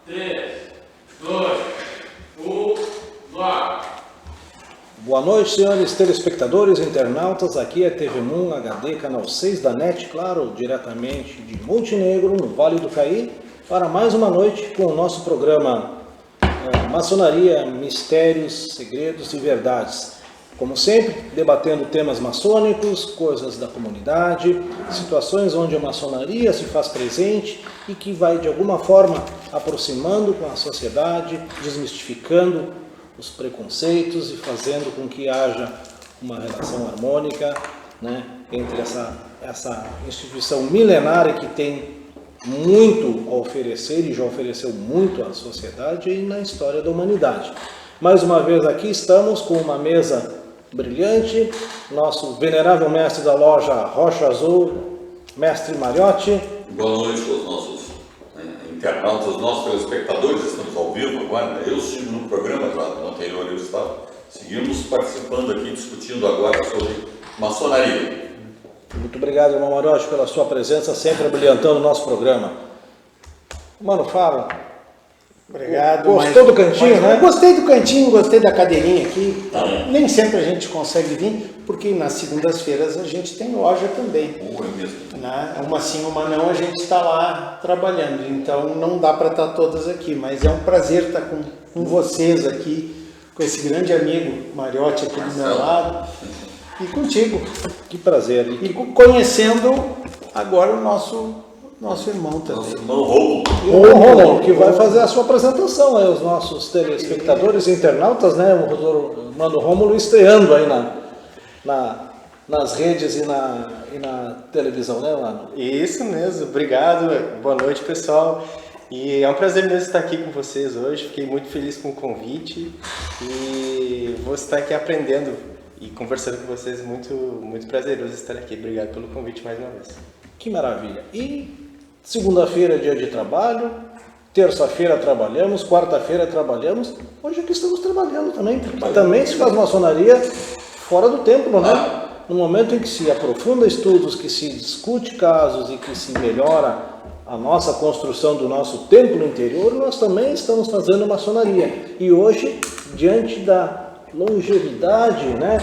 3, 2, 1, vá! Boa noite, senhores telespectadores, internautas. Aqui é TV Moon HD, canal 6 da NET, claro, diretamente de Montenegro, no Vale do Caí, para mais uma noite com o nosso programa Maçonaria, Mistérios, Segredos e Verdades. Como sempre, debatendo temas maçônicos, coisas da comunidade, situações onde a maçonaria se faz presente e que vai de alguma forma aproximando com a sociedade, desmistificando os preconceitos e fazendo com que haja uma relação harmônica, né, entre essa instituição milenária que tem muito a oferecer e já ofereceu muito à sociedade e na história da humanidade. Mais uma vez aqui estamos com uma mesa brilhante, nosso venerável mestre da loja Rocha Azul, mestre Mariotti. Boa noite aos nossos internautas, aos nossos telespectadores. Estamos ao vivo agora. Eu estive no programa, no anterior eu estava. Seguimos participando aqui, discutindo agora sobre maçonaria. Muito obrigado, irmão Mariotti, pela sua presença, sempre brilhantando o nosso programa. Mano, fala. Obrigado. Gostou do cantinho, né? Gostei do cantinho, gostei da cadeirinha aqui. Nem sempre a gente consegue vir, porque nas segundas-feiras a gente tem loja também. É mesmo. Uma sim, uma não, a gente está lá trabalhando. Então não dá para estar todas aqui, mas é um prazer estar com vocês aqui, com esse grande amigo Mariotti aqui do meu lado e contigo. Que prazer. E conhecendo agora o nosso irmão também. Nosso irmão Rômulo. O Rômulo, que vai fazer a sua apresentação aí, os nossos telespectadores e internautas, né? O Mano Rômulo estreando aí nas redes e na televisão, né, Mano? Isso mesmo, obrigado, boa noite, pessoal. E é um prazer mesmo estar aqui com vocês hoje, fiquei muito feliz com o convite e vou estar aqui aprendendo e conversando com vocês, muito prazeroso estar aqui. Obrigado pelo convite mais uma vez. Que maravilha. E segunda-feira é dia de trabalho, terça-feira trabalhamos, quarta-feira trabalhamos, hoje aqui estamos trabalhando também. Também se faz maçonaria fora do templo, né? No momento em que se aprofunda estudos, que se discute casos e que se melhora a nossa construção do nosso templo interior, nós também estamos fazendo maçonaria. E hoje, diante da longevidade, né,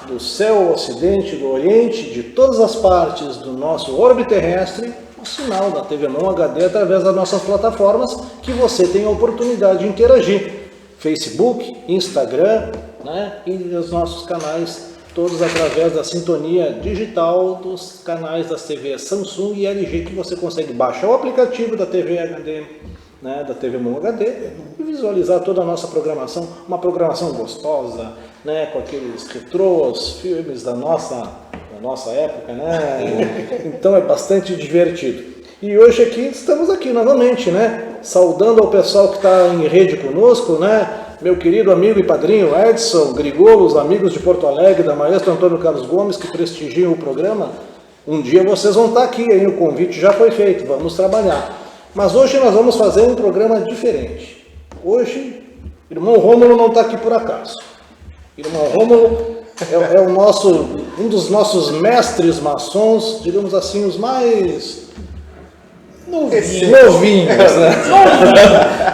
do céu ao ocidente, do oriente, de todas as partes do nosso orbe terrestre, o sinal da TV Moon HD através das nossas plataformas que você tem a oportunidade de interagir. Facebook, Instagram, né, e os nossos canais, todos através da sintonia digital dos canais das TVs Samsung e LG, que você consegue baixar o aplicativo da TV HD, né, da TV Moon HD, e visualizar toda a nossa programação, uma programação gostosa, né, com aqueles retrôs, filmes da nossa época, né? Então é bastante divertido. E hoje estamos aqui novamente, né, saudando ao pessoal que está em rede conosco, né, meu querido amigo e padrinho Edson Grigolo, os amigos de Porto Alegre, da Maestro Antônio Carlos Gomes, que prestigiam o programa. Um dia vocês vão estar aqui, aí o convite já foi feito, vamos trabalhar. Mas hoje nós vamos fazer um programa diferente. Hoje, irmão Rômulo não está aqui por acaso. Irmão Rômulo é um dos nossos mestres maçons, digamos assim, os mais novinhos, né?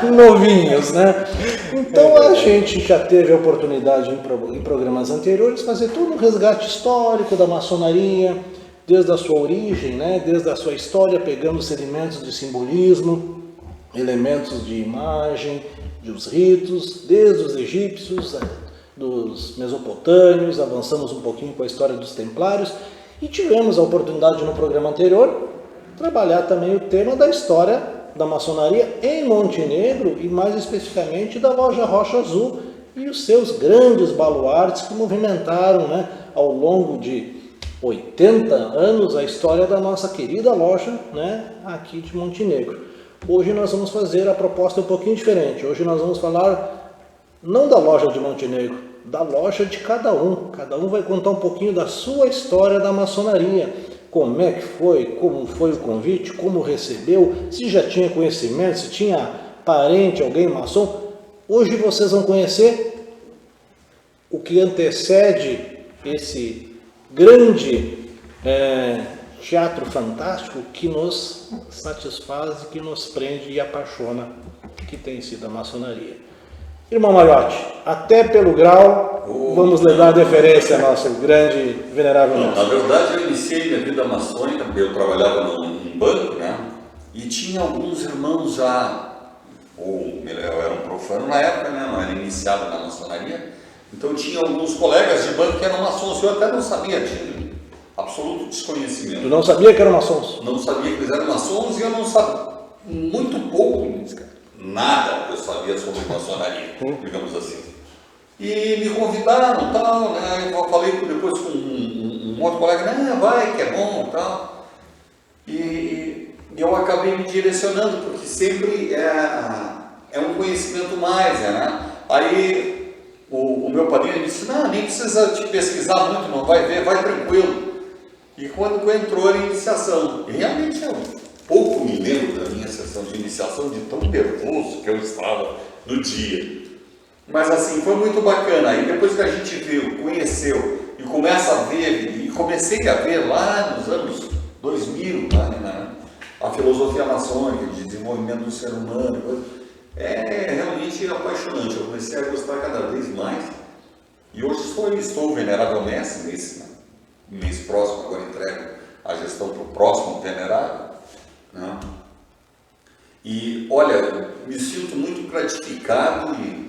Novinhos, né? Então a gente já teve a oportunidade em programas anteriores de fazer todo um resgate histórico da maçonaria, desde a sua origem, né? Desde a sua história, pegando os elementos de simbolismo, elementos de imagem, dos ritos, desde os egípcios, dos mesopotâmios, avançamos um pouquinho com a história dos templários e tivemos a oportunidade no programa anterior trabalhar também o tema da história da maçonaria em Montenegro e mais especificamente da loja Rocha Azul e os seus grandes baluartes que movimentaram, né, ao longo de 80 anos a história da nossa querida loja, né, aqui de Montenegro. Hoje nós vamos fazer a proposta um pouquinho diferente. Hoje nós vamos falar não da loja de Montenegro, da loja de cada um. Cada um vai contar um pouquinho da sua história da maçonaria. Como é que foi, como foi o convite, como recebeu, se já tinha conhecimento, se tinha parente, alguém maçom. Hoje vocês vão conhecer o que antecede esse grande teatro fantástico que nos satisfaz, que nos prende e apaixona, que tem sido a maçonaria. Irmão Mariotti, até pelo grau, vamos lhe dar deferência ao nosso grande venerável Não, mestre. na verdade, eu iniciei minha vida maçônica, porque eu trabalhava num banco, né? E tinha alguns irmãos já, ou eu era um profano na época, né? Não era iniciado na maçonaria. Então tinha alguns colegas de banco que eram maçons, eu até não sabia, tinha absoluto desconhecimento. Tu não sabia que eram maçons? Não sabia que eles eram maçons e eu não sabia, muito pouco, nada eu sabia sobre maçonaria, digamos assim. E me convidaram, tal, né? Eu falei depois com um outro colega, né? Vai, que é bom, tal. E eu acabei me direcionando, porque sempre é um conhecimento mais, né? Aí o meu padrinho disse, não, nem precisa te pesquisar muito, não, vai ver, vai tranquilo. E quando entrou a iniciação, realmente eu pouco me lembro da minha sessão de iniciação, de tão nervoso que eu estava no dia. Mas assim, foi muito bacana. Aí depois que a gente viu, conheceu e começa a ver, e comecei a ver lá nos anos 2000, né, a filosofia maçônica, de desenvolvimento do ser humano, é realmente apaixonante. Eu comecei a gostar cada vez mais. E hoje estou o venerável mestre, nesse mês próximo, agora entrego a gestão para o próximo venerável, né? E olha, me sinto muito gratificado e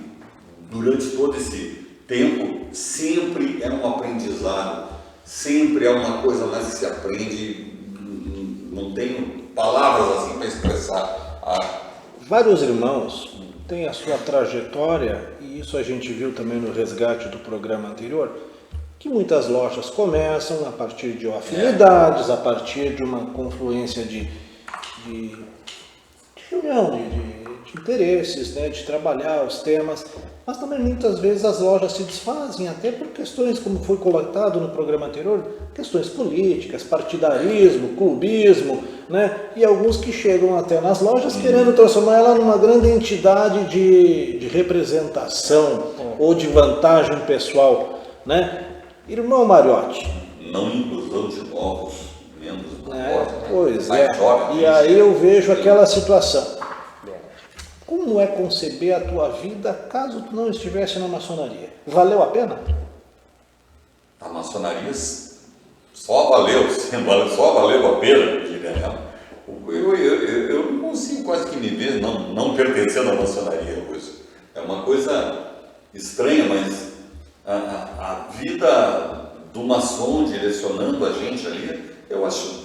durante todo esse tempo sempre é um aprendizado, sempre é uma coisa mais que se aprende, não tenho palavras assim para expressar. Vários irmãos têm a sua trajetória, e isso a gente viu também no resgate do programa anterior, que muitas lojas começam a partir de afinidades, a partir de uma confluência de reunião, de interesses, né, de trabalhar os temas, mas também muitas vezes as lojas se desfazem até por questões, como foi coletado no programa anterior, questões políticas, partidarismo, clubismo, né, e alguns que chegam até nas lojas querendo transformar ela numa grande entidade de representação ou de vantagem pessoal, né? Irmão Mariotti. Não inclusão de novos membros do board, né? Pois Mais é, jovens, e aí eu vejo aquela situação. Como é conceber a tua vida caso tu não estivesse na maçonaria? Valeu a pena? A maçonaria só valeu a pena, né? Eu não consigo quase que me ver não pertencendo à maçonaria hoje. É uma coisa estranha, mas a vida do maçom direcionando a gente ali, eu acho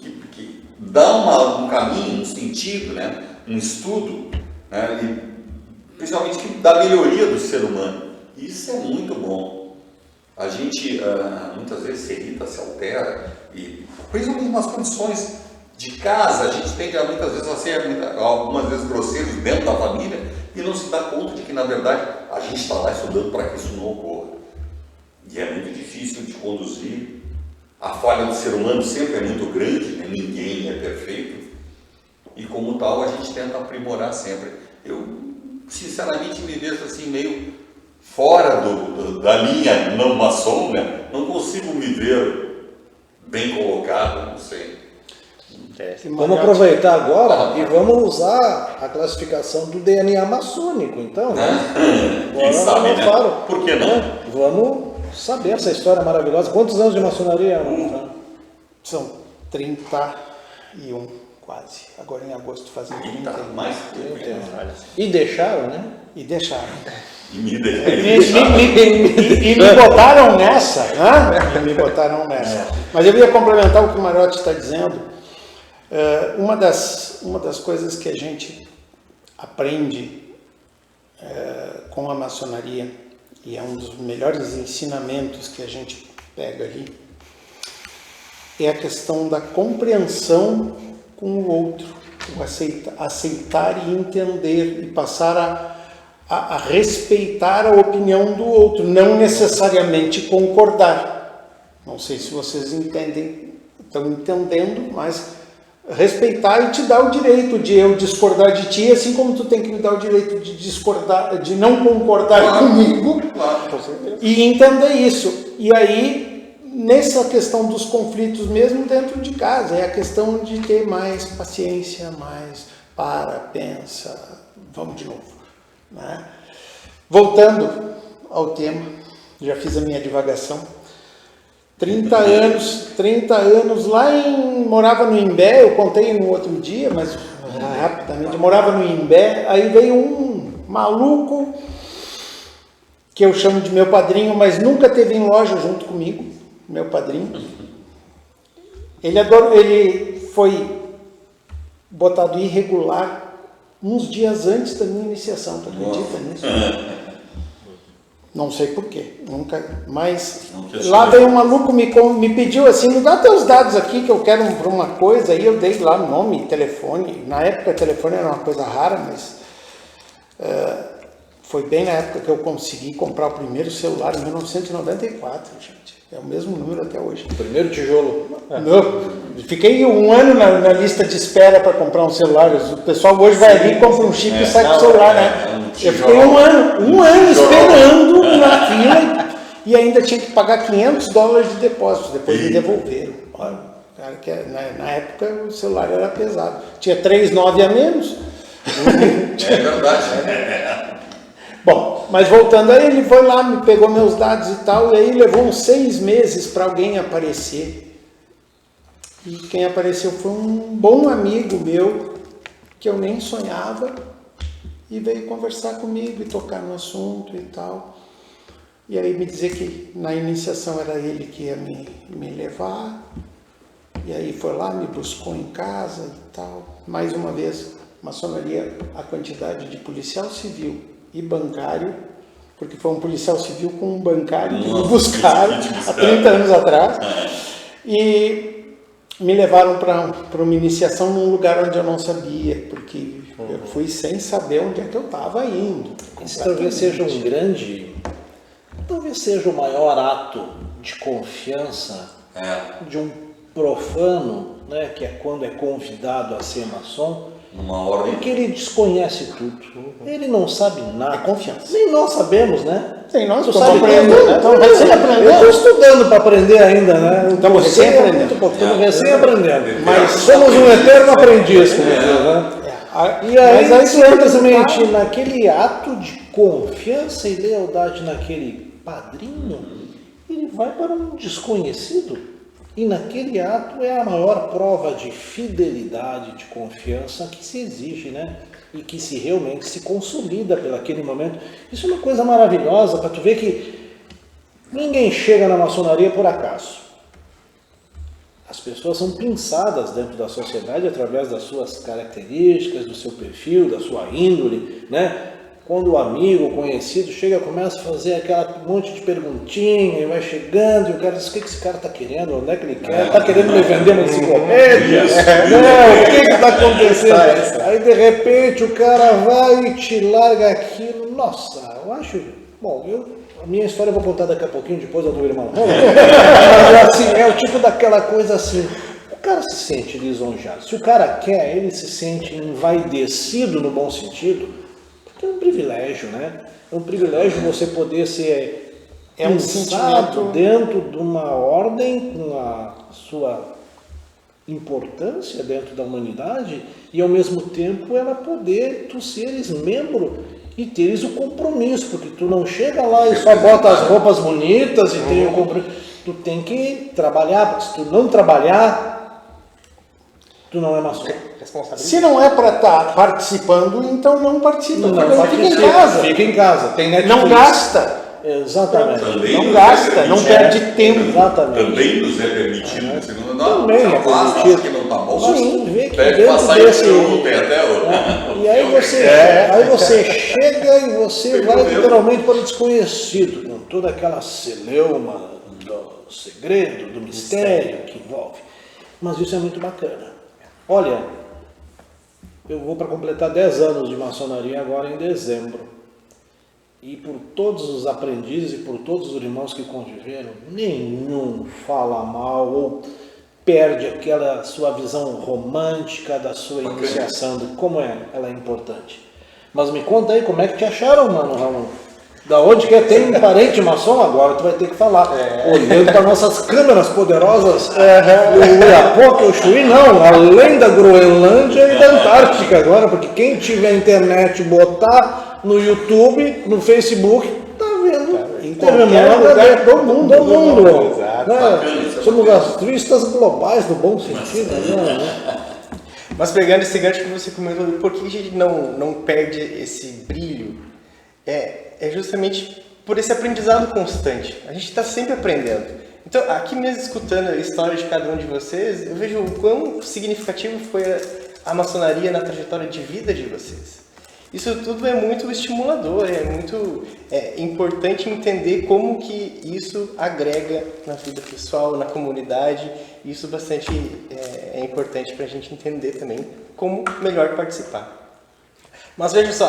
que dá um caminho, um sentido, né? Um estudo, né? E principalmente da melhoria do ser humano. Isso é muito bom. A gente muitas vezes se irrita, se altera, e principalmente nas condições de casa, a gente tende a muitas vezes a ser algumas vezes grosseiros dentro da família e não se dá conta de que, na verdade, a gente está lá estudando para que isso não ocorra. E é muito difícil de conduzir. A falha do ser humano sempre é muito grande, né? Ninguém é perfeito. E como tal, a gente tenta aprimorar sempre. Eu, sinceramente, me vejo assim meio fora da linha não maçom, né? Não consigo me ver bem colocado, não sei. Vamos aproveitar agora e vamos usar a classificação do DNA maçônico, então. Quem sabe, né? Por que não? Vamos saber essa história maravilhosa. Quantos anos de maçonaria? São 31, quase. Agora em agosto fazem 31. Mais E deixaram, né? E deixaram. E me E me botaram nessa, né? E me botaram nessa. Mas eu ia complementar o que o Mariotti está dizendo. Uma das coisas que a gente aprende com a maçonaria, e é um dos melhores ensinamentos que a gente pega ali, é a questão da compreensão com o outro, o aceitar e entender, e passar a respeitar a opinião do outro, não necessariamente concordar. Não sei se vocês estão entendendo, mas respeitar e te dar o direito de eu discordar de ti, assim como tu tem que me dar o direito de discordar, de não concordar comigo, e entender isso. E aí, nessa questão dos conflitos, mesmo dentro de casa, é a questão de ter mais paciência, mais pensa, vamos de novo. Né? Voltando ao tema, já fiz a minha divagação. 30 anos lá morava no Imbé, eu contei no outro dia, mas rapidamente, eu morava no Imbé, aí veio um maluco, que eu chamo de meu padrinho, mas nunca teve em loja junto comigo, meu padrinho. Ele foi botado irregular uns dias antes da minha iniciação, tu acredita nisso? Não sei porquê, nunca, mas lá veio um maluco, me pediu assim, me dá teus dados aqui que eu quero para uma coisa, aí eu dei lá nome, telefone, na época o telefone era uma coisa rara, mas foi bem na época que eu consegui comprar o primeiro celular, em 1994, gente, é o mesmo número até hoje. Primeiro tijolo. Não, fiquei um ano na lista de espera para comprar um celular. O pessoal hoje vai ali, compra um chip e sai com o celular, né? Eu fiquei um ano esperando na fila e ainda tinha que pagar $500 de depósito. Depois me devolveram. Olha, cara, que na época o celular era pesado. Tinha 3,9 a menos. É verdade. Bom, mas voltando aí, ele foi lá, me pegou meus dados e tal, e aí levou uns 6 meses para alguém aparecer. E quem apareceu foi um bom amigo meu, que eu nem sonhava, e veio conversar comigo e tocar no assunto e tal. E aí me dizer que na iniciação era ele que ia me levar, e aí foi lá, me buscou em casa e tal. Mais uma vez, maçonaria, a quantidade de policial civil e bancário, porque foi um policial civil com um bancário que me buscaram há 30 anos atrás, e me levaram para uma iniciação num lugar onde eu não sabia, porque eu fui sem saber onde é que eu estava indo. Esse talvez seja um grande, talvez seja o maior ato de confiança de um profano, né, que é quando é convidado a ser maçom, Uma ordem. porque ele desconhece tudo, ele não sabe nada. É confiança. Nem nós sabemos, né? Sim, nós Tu estamos sabe aprendendo, tudo, né? então Recém-aprendendo. eu estou estudando para aprender ainda, né? Estamos Você é recém-aprendendo. muito pouco, estamos recém-aprendendo. Mas Somos um eterno aprendiz, como diz, né? E aí, Mas simplesmente naquele ato de confiança e lealdade naquele padrinho, ele vai para um desconhecido. E naquele ato é a maior prova de fidelidade, de confiança que se exige, né? E que se realmente se consolida pelaquele momento. Isso é uma coisa maravilhosa para tu ver que ninguém chega na maçonaria por acaso. As pessoas são pensadas dentro da sociedade através das suas características, do seu perfil, da sua índole, né? Quando o amigo, o conhecido chega, começa a fazer aquela monte de perguntinha e vai chegando e o cara diz, o que esse cara está querendo? Onde é que ele quer? Está querendo me vender uma enciclopédia? Não, o que está acontecendo? Aí de repente o cara vai e te larga aquilo. Nossa, eu acho... Bom, a minha história eu vou contar daqui a pouquinho, depois a do irmão. Mas assim, é o tipo daquela coisa assim... O cara se sente lisonjeado. Se o cara quer, ele se sente envaidecido no bom sentido. É um privilégio, né? É um privilégio você poder ser pensado dentro de uma ordem com a sua importância dentro da humanidade e ao mesmo tempo ela poder, tu seres membro e teres o compromisso, porque tu não chega lá e só bota as roupas bonitas e tem o compromisso. Tu tem que trabalhar, porque se tu não trabalhar, tu não é maçom. Se não é para estar participando, então não participa. Não Fica em casa. Fica em casa. Tem Netflix. Não gasta. Exatamente. Também Não nos gasta, é não permitido. perde tempo. Exatamente. Também nos é permitido. Não, Também é faz, permitido. acha que não tá bom. Mas tu vê que Pede dentro passar desse... em tem até o... E aí você chega e você vai literalmente para o desconhecido, com toda aquela celeuma do segredo, do mistério que envolve. Mas isso é muito bacana. Olha, eu vou para completar 10 anos de maçonaria agora em dezembro. E por todos os aprendizes e por todos os irmãos que conviveram, nenhum fala mal ou perde aquela sua visão romântica da sua iniciação, de como ela é importante. Mas me conta aí, como é que te acharam, mano, Ramon? Da onde quer tem um parente maçom agora, tu vai ter que falar. Olhando para nossas câmeras poderosas do Oiapoque, o Chuí, não, além da Groenlândia e da Antártica agora, porque quem tiver internet botar no YouTube, no Facebook, tá vendo em qualquer lugar do mundo. Exato. Né? Somos astristas globais no bom sentido, né? Mas pegando esse gancho que você comentou, por que a gente não perde esse brilho? É justamente por esse aprendizado constante. A gente está sempre aprendendo. Então, aqui mesmo escutando a história de cada um de vocês, eu vejo o quão significativo foi a maçonaria na trajetória de vida de vocês. Isso tudo é muito estimulador, é muito importante entender como que isso agrega na vida pessoal, na comunidade. Isso bastante é importante para a gente entender também como melhor participar. Mas veja só,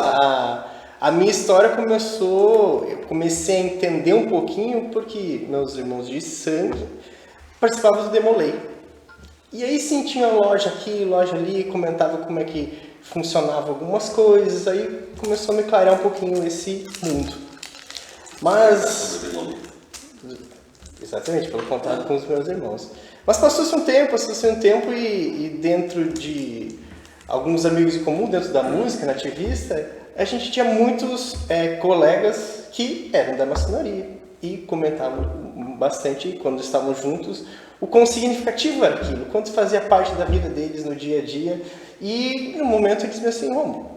a minha história começou, eu comecei a entender um pouquinho porque meus irmãos de sangue participavam do Demolei. E aí sim, tinha loja aqui, loja ali, comentava como é que funcionava algumas coisas, aí começou a me clarear um pouquinho esse mundo. Mas... Exatamente, pelo contato com os meus irmãos. Mas passou-se um tempo e dentro de alguns amigos em comum, dentro da música nativista, a gente tinha muitos colegas que eram da maçonaria e comentavam bastante, quando estavam juntos, o quão significativo era aquilo, o quanto fazia parte da vida deles no dia a dia. E no momento eles me assim, Romulo,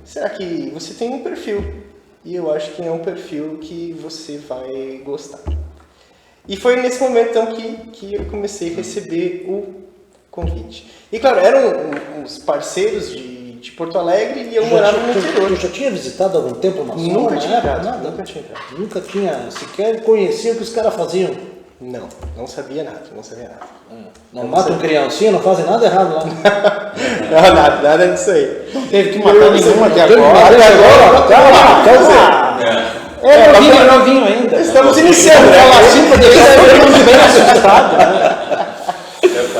será que você tem um perfil? E eu acho que é um perfil que você vai gostar. E foi nesse momento então que eu comecei a receber o convite. E claro, eram uns parceiros de Porto Alegre e eu morava no interior. Tu já tinha visitado há algum tempo uma maçom? Nunca tinha entrado, nada? nunca tinha entrado. Nunca tinha sequer conhecido o que os caras faziam? Não sabia nada. Não matam criancinha, não fazem nada errado lá. Não, nada disso aí. Não teve que matar nenhum até agora. É novinho ainda. Estamos iniciando. Falar assim para deixar todo mundo bem assustado.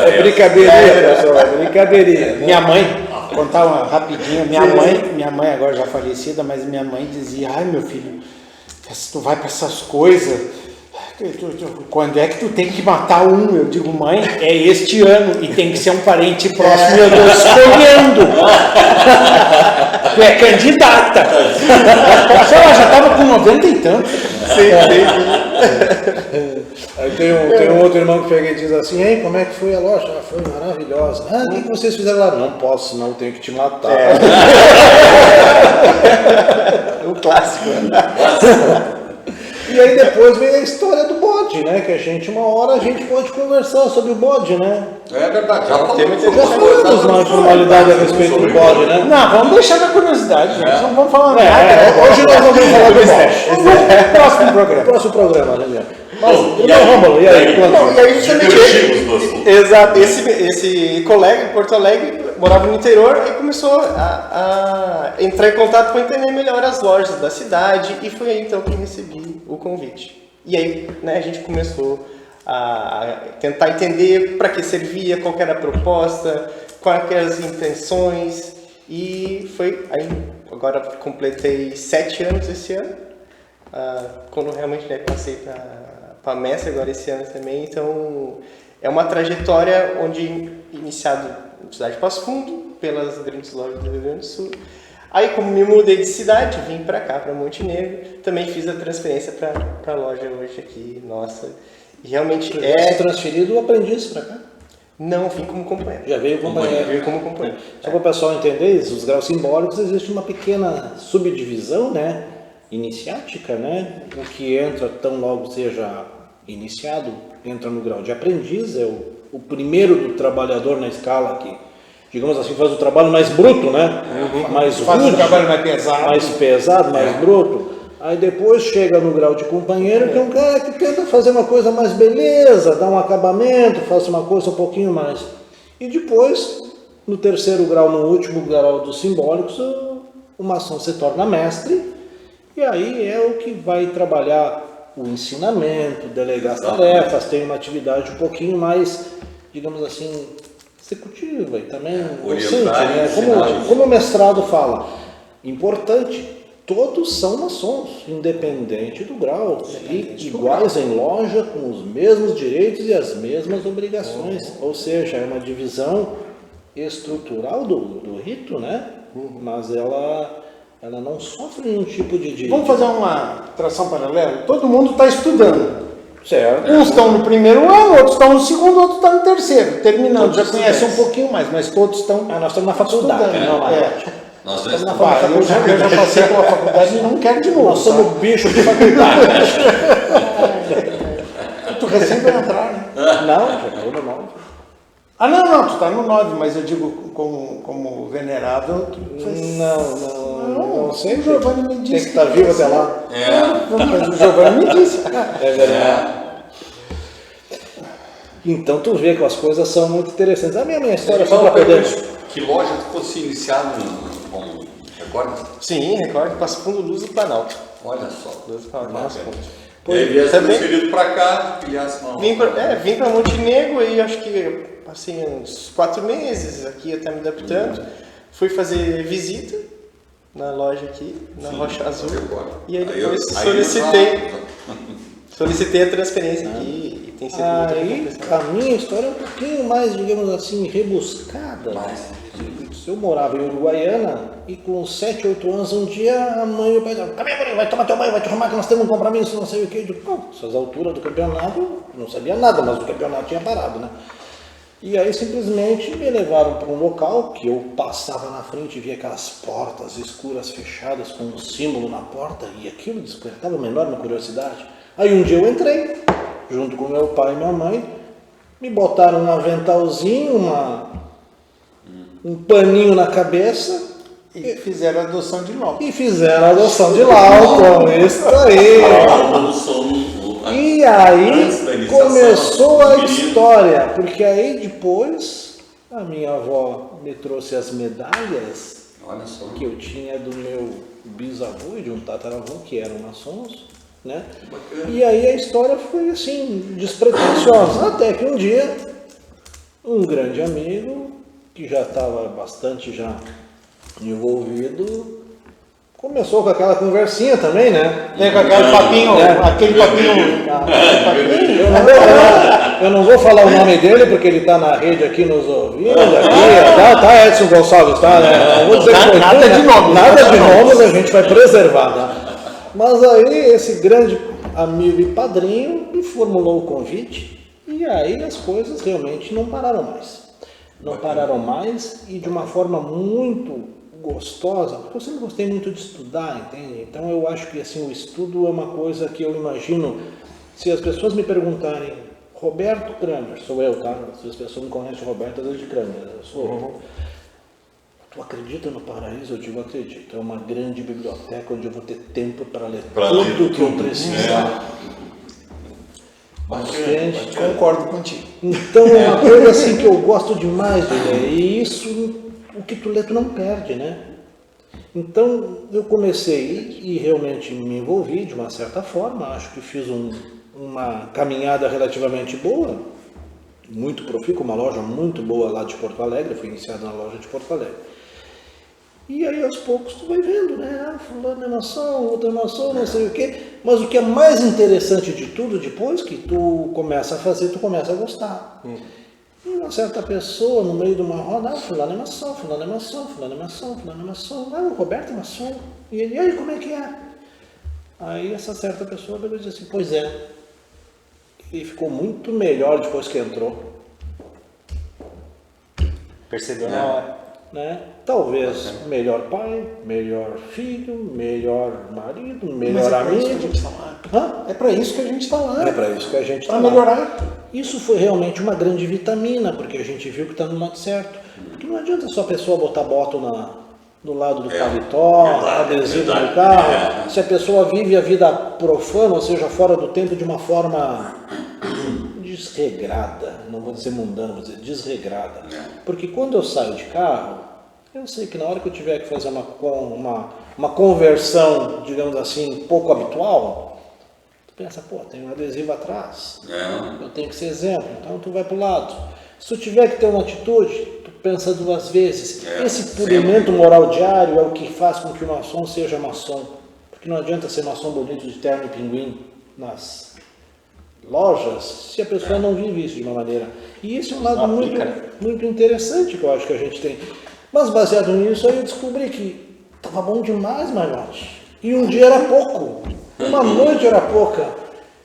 É brincadeirinha, pessoal, é brincadeirinha. Minha mãe, vou contar uma rapidinho, minha mãe agora já falecida, mas minha mãe dizia, ai meu filho, se tu vai para essas coisas, quando é que tu tem que matar um? Eu digo, mãe, é este ano e tem que ser um parente próximo, eu estou escolhendo. Tu é candidata. Ela já estava com 90 e tanto. Aí tem um outro irmão que pega e diz assim, hein, como é que foi a loja? Ah, foi maravilhosa. Ah, o que vocês fizeram lá? Não posso, senão tenho que te matar. Um clássico. E aí depois vem a história do bode, né? Que uma hora a gente pode conversar sobre o bode, né? É verdade, já Já falamos na informalidade a respeito do bode, né? Não, vamos deixar na curiosidade, gente. Não vamos falar nada. Hoje nós vamos falar do bode. Vamos pro próximo programa. Próximo programa, né? Mas, Rômulo, e aí? E aí justamente exato, esse colega de Porto Alegre morava no interior e começou a entrar em contato para entender melhor as lojas da cidade e foi aí então que recebi o convite. E aí, né, a gente começou a tentar entender para que servia, qual que era a proposta, quais eram as intenções e foi aí, agora completei 7 anos esse ano, quando realmente passei para a mestre agora esse ano também, então é uma trajetória onde iniciado na cidade de Passo Fundo, pelas grandes lojas do Rio Grande do Sul. Aí como me mudei de cidade, vim para cá, para Montenegro, também fiz a transferência para a loja hoje aqui, nossa, e realmente Você transferido o aprendiz para cá? Não, vim como companheiro. Já veio companheiro. Veio como companheiro. Só para o pessoal entender, os graus simbólicos, existe uma pequena subdivisão, né? Iniciática, né? O que entra tão logo seja iniciado, entra no grau de aprendiz, é o primeiro do trabalhador na escala que, digamos assim, faz o trabalho mais bruto, né? Mais Faz rude, um trabalho mais pesado. mais bruto. Aí depois chega no grau de companheiro, que é um cara que tenta fazer uma coisa mais beleza, dar um acabamento, faz uma coisa um pouquinho mais. E depois, no terceiro grau, no último grau dos simbólicos, o maçom se torna mestre, e aí é o que vai trabalhar o ensinamento, delegar as tarefas, tem uma atividade um pouquinho mais, digamos assim, executiva e também docente, né? Como o mestrado fala, importante, todos são maçons, independente do grau, e iguais em loja, com os mesmos direitos e as mesmas obrigações. Ou seja, é uma divisão estrutural do rito, né? Mas ela não sofre nenhum tipo de... Vamos fazer uma tração paralela? Todo mundo está estudando. Certo. Uns estão no primeiro ano, outros estão no segundo, outros estão no terceiro. Terminando, Todos já conhecem um estudantes. pouquinho mais, mas todos estão Nós estamos na faculdade, estudando. não, Marote. Nós já Estamos na estamos. Vai, eu já passei pela faculdade e não quero de novo. Nós somos bicho de faculdade. Tu recém vai entrar, né? Não, já caiu no 9. Ah, não, tu tá no 9, mas eu digo como venerável. Tu faz... Não sei. O Giovanni me disse. Tem que estar vivo até lá. Mas o Giovanni me disse. É verdade. Então tu vê que as coisas são muito interessantes. A minha história só para poder... Que loja tu fosse iniciado com recorde? Sim, recorde Passo Fundo, Luz do Planalto. Olha só. Luz do Planalto, Passo Fundo. E aí viesse também- transferido para cá, filiasse uma... Vim para Montenegro e acho que passei uns 4 meses aqui até me adaptando. Fui fazer visita na loja aqui, na Rocha Azul. E aí depois solicitei a transferência aqui e tem sido muito Aí bom. a minha história é um pouquinho mais, digamos assim, rebuscada. Eu morava em Uruguaiana e com 7, 8 anos, um dia a mãe e o pai disseram: "Caminha, vai tomar teu banho, vai te arrumar que nós temos um compromisso, não sei o que." Eu digo: "Pô, essas alturas do campeonato, não sabia nada, mas o campeonato tinha parado, né?" E aí simplesmente me levaram para um local que eu passava na frente e via aquelas portas escuras fechadas com um símbolo na porta e aquilo despertava uma enorme curiosidade. Aí um dia eu entrei, junto com meu pai e minha mãe, me botaram um aventalzinho, um paninho na cabeça E fizeram a adoção de novo. e fizeram a adoção de Lauton, isso aí. E aí Antes da iniciação, começou a querido. história, porque aí depois a minha avó me trouxe as medalhas Olha só. que eu tinha do meu bisavô e de um tataravô, que eram maçons, né? Bacana. E aí a história foi assim, despretensiosa, até que um dia um grande amigo, que já estava bastante já envolvido, começou com aquela conversinha também, né? Tem com aquele papinho, aquele papinho. Eu não vou falar o nome dele porque ele está na rede aqui nos ouvindo. Aqui, tá, Edson Gonçalves, tá? Né? Não vou dizer que foi Nada tu, né? de nomes, Nada de nomes, a gente vai preservar. Tá? Mas aí esse grande amigo e padrinho me formulou o convite e aí as coisas realmente não pararam mais. Não pararam mais e de uma forma muito gostosa, porque eu sempre gostei muito de estudar, entende? Então eu acho que assim, o estudo é uma coisa que eu imagino, se as pessoas me perguntarem, Roberto Kramer, sou eu, tá? Se as pessoas me conhecem Roberto, é de Kramer, eu sou eu. Tu acredita no paraíso? Eu digo, acredito. É uma grande biblioteca onde eu vou ter tempo para ler tudo o que eu precisar. Entende? Concordo contigo. Então é uma coisa assim que eu gosto demais de ler. E isso, o que tu lê, tu não perde, né? Então eu comecei e realmente me envolvi de uma certa forma. Acho que fiz uma caminhada relativamente boa, muito profícua, uma loja muito boa lá de Porto Alegre. Fui iniciado na loja de Porto Alegre. E aí aos poucos tu vai vendo, né? Ah, fulano é maçom, outro é maçom, não sei o quê. Mas o que é mais interessante de tudo, depois que tu começa a fazer, tu começa a gostar. E uma certa pessoa, no meio de uma roda, ah, fulano é maçom, fulano é maçom, fulano é maçom, fulano é maçom. Ah, o Roberto é maçom. E ele, e aí, como é que é? Aí essa certa pessoa vai dizer assim, pois é. E ficou muito melhor depois que entrou. Percebeu na hora. Né? Talvez melhor pai, melhor filho, melhor marido, Mas melhor é para isso que a amigo. gente está lá. Hã? É para isso que a gente está lá. É para isso que a gente está Para lá. melhorar. Isso foi realmente uma grande vitamina, porque a gente viu que está no lado certo. Porque não adianta só a pessoa botar boto do lado do paletó, adesivo no carro. Se a pessoa vive a vida profana, ou seja, fora do tempo, de uma forma desregrada, não vou dizer mundana, vou dizer desregrada. Porque quando eu saio de carro, eu sei que na hora que eu tiver que fazer uma conversão, digamos assim, pouco habitual, tu pensa, pô, tem um adesivo atrás, eu tenho que ser exemplo, então tu vai para o lado. Se tu tiver que ter uma atitude, tu pensa 2 vezes. Esse polimento moral diário é o que faz com que o maçom seja maçom. Porque não adianta ser maçom bonito de terno e pinguim nas lojas se a pessoa não vive isso de uma maneira. E esse é um lado muito interessante que eu acho que a gente tem. Mas baseado nisso, aí eu descobri que estava bom demais, Mariote. E um dia era pouco, uma noite era pouca.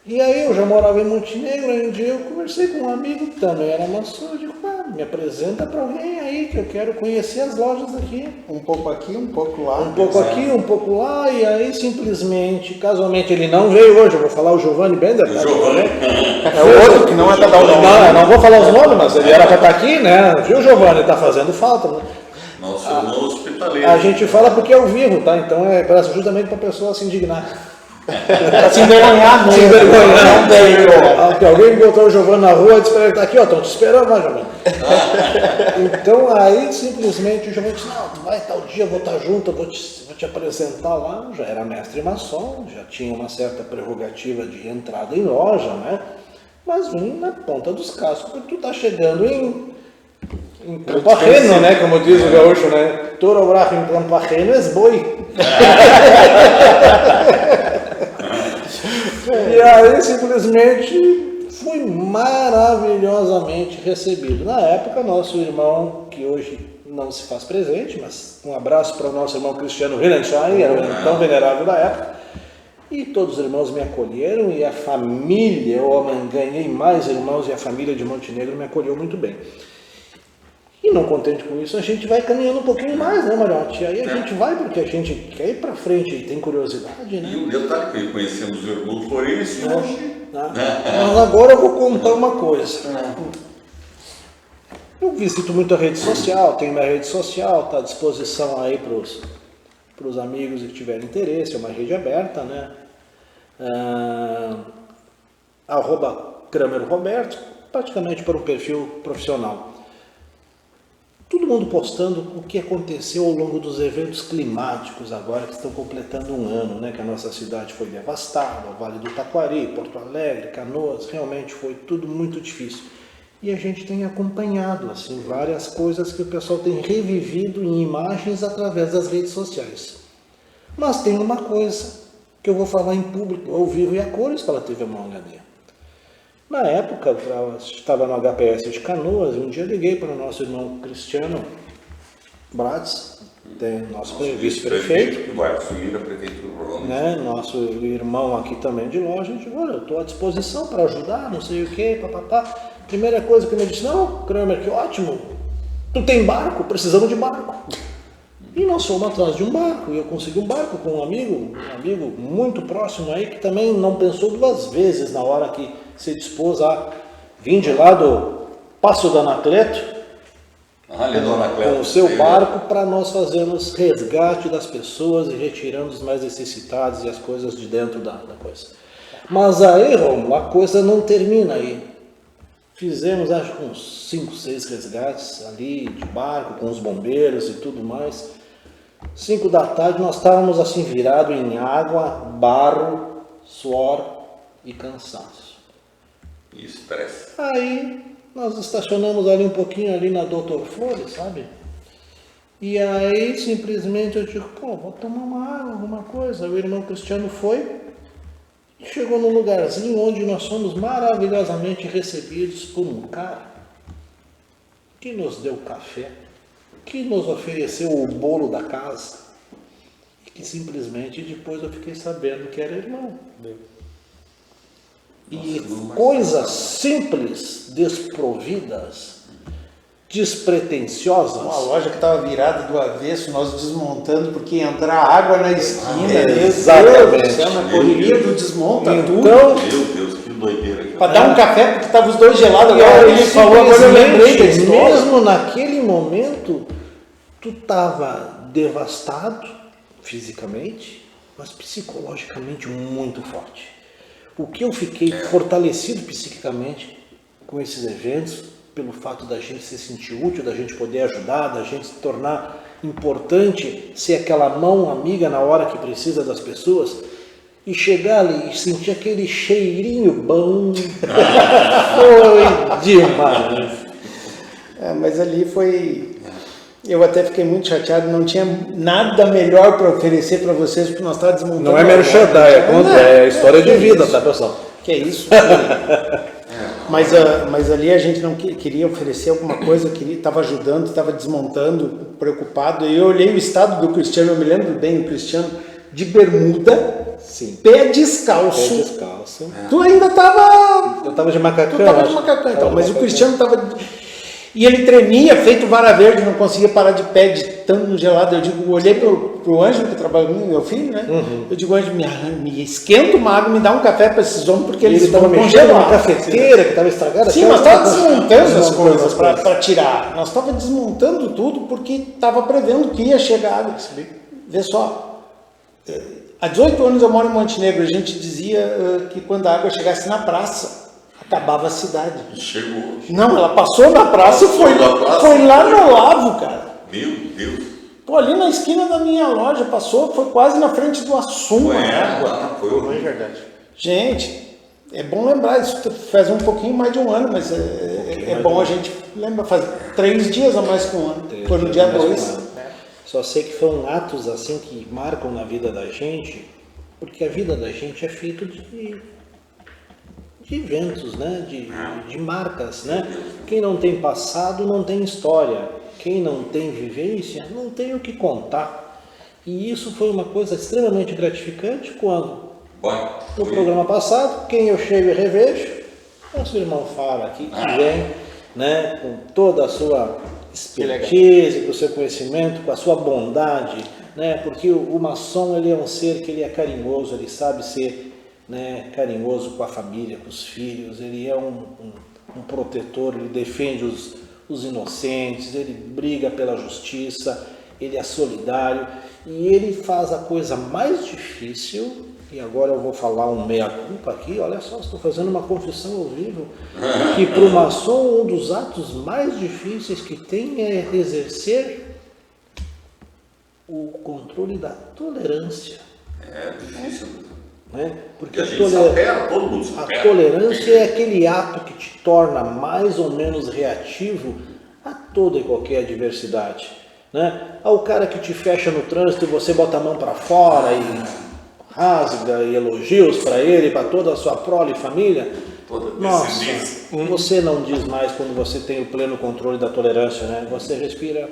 E aí eu já morava em Montenegro, aí um dia eu conversei com um amigo que também era maçom, eu digo, me apresenta para alguém aí que eu quero conhecer as lojas aqui. Um pouco aqui, um pouco lá. Um pouco aqui, um pouco lá, e aí simplesmente, casualmente ele não veio hoje, eu vou falar o Giovanni Bender. O Giovanni. É o outro que não é para dar o nome. Não, eu não vou falar os nomes, mas ele era para estar aqui, né? Viu, Giovanni? Tá fazendo falta, né? Nosso irmão hospitaleiro. A gente fala porque é ao vivo, tá? Então é justamente para a pessoa se indignar. Pra se envergonhar, Se envergonhar. não tem. Porque alguém encontrou o Giovanni na rua e disse para ele, tá aqui, ó, estão te esperando, vai, Giovanni. Então aí simplesmente o Giovanni disse, não, tu vai tal dia, eu vou estar junto, eu vou te apresentar lá. Já era mestre maçom, já tinha uma certa prerrogativa de entrada em loja, né? Mas vim na ponta dos cascos, porque tu tá chegando em campo ajeno, né? Como diz o gaúcho, né? Toro braço em campo ajeno é boi. E aí simplesmente fui maravilhosamente recebido. Na época, nosso irmão, que hoje não se faz presente, mas um abraço para o nosso irmão Cristiano Hillenstein, era o tão venerável da época. E todos os irmãos me acolheram e a família, eu ganhei mais irmãos e a família de Montenegro me acolheu muito bem. E não contente com isso, a gente vai caminhando um pouquinho mais, né, Mariote? Aí a gente vai porque a gente quer ir para frente e tem curiosidade, né? E um detalhe que conhecemos o irmão Florencio hoje. Mas agora eu vou contar uma coisa. Eu visito muito a rede social, tenho minha rede social, está à disposição aí para os amigos que tiverem interesse, é uma rede aberta, né? @CramerRoberto, praticamente para um perfil profissional. Todo mundo postando o que aconteceu ao longo dos eventos climáticos agora que estão completando um ano, né? Que a nossa cidade foi devastada, o Vale do Taquari, Porto Alegre, Canoas, realmente foi tudo muito difícil. E a gente tem acompanhado assim, várias coisas que o pessoal tem revivido em imagens através das redes sociais. Mas tem uma coisa que eu vou falar em público, ao vivo e a cores pela TV Mongania. Na época, eu estava no HPS de Canoas, e um dia liguei para o nosso irmão Cristiano Bratz, nosso vice-prefeito, que vai assumir a prefeitura, né, nosso irmão aqui também de loja, e disse, olha, eu estou à disposição para ajudar, não sei o que, papapá. Primeira coisa que ele disse, não, Kramer, que ótimo, tu tem barco, precisamos de barco. E nós fomos atrás de um barco, e eu consegui um barco com um amigo muito próximo aí, que também não pensou duas vezes na hora que se dispôs a vir de lá do Passo do Anacleto, com o seu barco, para nós fazermos resgate das pessoas e retirando os mais necessitados e as coisas de dentro da coisa. Mas aí, Romulo, a coisa não termina aí. Fizemos, acho que uns 5, 6 resgates ali de barco, com os bombeiros e tudo mais. 5 da tarde nós estávamos assim virados em água, barro, suor e cansaço. E estresse. Aí nós estacionamos ali um pouquinho ali na Doutor Flores, sabe? E aí simplesmente eu digo, pô, vou tomar uma água, alguma coisa. O irmão Cristiano foi e chegou num lugarzinho onde nós somos maravilhosamente recebidos por um cara que nos deu café, que nos ofereceu o bolo da casa e que simplesmente depois eu fiquei sabendo que era irmão. E coisas simples, desprovidas, despretensiosas. Uma loja que estava virada do avesso, nós desmontando, porque ia entrar água na esquina. Exatamente. Na correria do desmonta tudo. Então, Meu Deus, que doideira. Para dar um café, porque estavam os dois gelados. e Agora aí, ele falou, agora eu lembrei da história. mesmo naquele momento, tu estava devastado fisicamente, mas psicologicamente muito forte. O que eu fiquei fortalecido psiquicamente com esses eventos, pelo fato da gente se sentir útil, da gente poder ajudar, da gente se tornar importante, ser aquela mão amiga na hora que precisa das pessoas, e chegar ali e sentir aquele cheirinho bom, foi demais. Mas ali foi... Eu até fiquei muito chateado, não tinha nada melhor para oferecer para vocês, porque nós estávamos desmontando. Não é merchan, tá? É história de vida, tá, pessoal? Que é isso? Mas ali a gente não queria oferecer alguma coisa, estava ajudando, estava desmontando, preocupado. E eu olhei o estado do Cristiano, eu me lembro bem, o Cristiano de bermuda, Sim. pé descalço. Pé descalço. Tu ainda estava... Eu tava de macacão. Tu estava de macacão, então, mas o Cristiano estava... E ele tremia, feito vara verde, não conseguia parar de pé, de tão gelado. Eu digo, olhei pro Ângelo, que trabalha comigo, meu filho, né? Eu digo, Ângelo, me esquenta uma água, me dá um café para esses homens, porque eles estavam vão mexendo congelar. numa cafeteira que estava estragada. Sim, nós estávamos desmontando as coisas para tirar. Nós estávamos desmontando tudo porque estava prevendo que ia chegar água. Vê só, há 18 anos eu moro em Montenegro, a gente dizia que quando a água chegasse na praça, acabava a cidade. Chegou. Não, ela passou na praça e foi lá no Lavo, cara. Meu Deus. Pô, ali na esquina da minha loja, passou, foi quase na frente do Assum. Foi água, foi Não é verdade. Gente, é bom lembrar, isso faz um pouquinho mais de um ano, mas é bom a gente lembrar, faz 3 dias a mais que um ano. Foi no dia 2. Só sei que foram atos assim que marcam na vida da gente, porque a vida da gente é feita de eventos, né? de marcas, né? Quem não tem passado não tem história, quem não tem vivência não tem o que contar. E isso foi uma coisa extremamente gratificante quando, no programa passado, quem eu chego e revejo, nosso irmão Fara aqui, que vem, né? Com toda a sua expertise, com o seu conhecimento, com a sua bondade, né? Porque o maçom, ele é um ser que ele é carinhoso, ele sabe ser, né, carinhoso com a família, com os filhos, ele é um protetor, ele defende os inocentes, ele briga pela justiça, ele é solidário e ele faz a coisa mais difícil, e agora eu vou falar um meia-culpa aqui, olha só, estou fazendo uma confissão ao vivo, que para o maçom um dos atos mais difíceis que tem é exercer o controle da tolerância. É difícil. Né? Porque a gente supera, todo mundo a supera. tolerância é aquele ato que te torna mais ou menos reativo a toda e qualquer adversidade. Né? Ao cara que te fecha no trânsito e você bota a mão para fora e rasga e elogios para ele, para toda a sua prole e família. Nossa, você não diz mais quando você tem o pleno controle da tolerância, né? Você respira.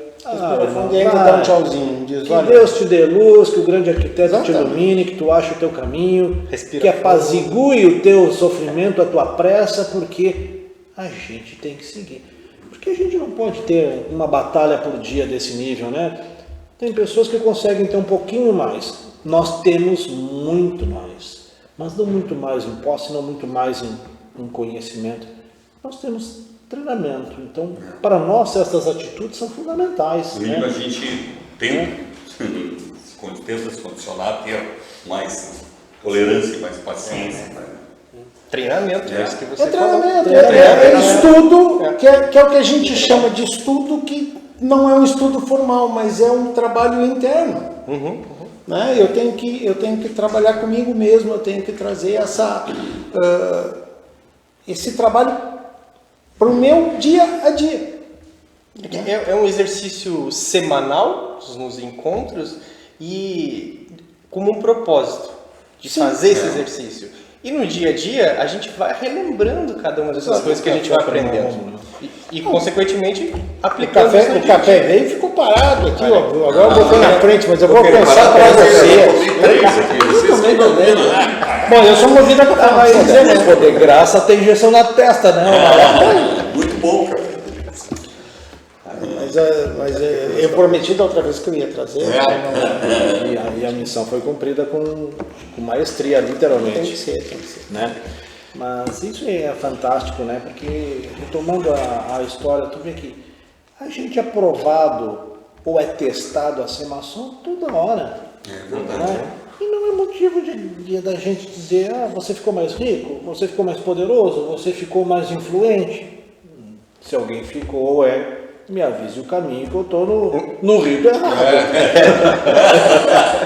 E ainda dá um tchauzinho. Diz, que Deus te dê luz, que o grande arquiteto te ilumine, que tu ache o teu caminho, que apazigue o teu sofrimento, a tua pressa, porque a gente tem que seguir. Porque a gente não pode ter uma batalha por dia desse nível, né? Tem pessoas que conseguem ter um pouquinho mais. Nós temos muito mais. Mas não muito mais em posse, não muito mais em conhecimento. Nós temos treinamento. Então, para nós, essas atitudes são fundamentais. No mínimo, a gente tenta se condicionar a ter mais tolerância, mais paciência. Treinamento, é isso que você treinamento, falou. É estudo, que é o que a gente chama de estudo, que não é um estudo formal, mas é um trabalho interno. Né? Eu tenho que trabalhar comigo mesmo, eu tenho que trazer esse trabalho para o meu dia a dia. É um exercício semanal nos encontros e como um propósito de fazer esse exercício. E no dia a dia a gente vai relembrando cada uma dessas coisas que a gente vai aprendendo. E consequentemente, aplicando isso no O café veio e ficou parado aqui, ó. Agora eu botei na frente, mas eu vou pensar para você. Bom, eu sou movido a café, vai dizer, Mas pô, de graça tem injeção na testa, né? Muito bom, cara. Mas eu prometi da outra vez que eu ia trazer. E a missão foi cumprida com maestria, literalmente. Tem que ser. Né? Mas isso é fantástico, né? Porque, retomando a história, tu vê que a gente é provado ou é testado a ser maçom toda hora. É verdade. Né? E não é motivo da gente dizer, você ficou mais rico, você ficou mais poderoso, você ficou mais influente. Se alguém ficou, me avise o caminho que eu estou no rio errado.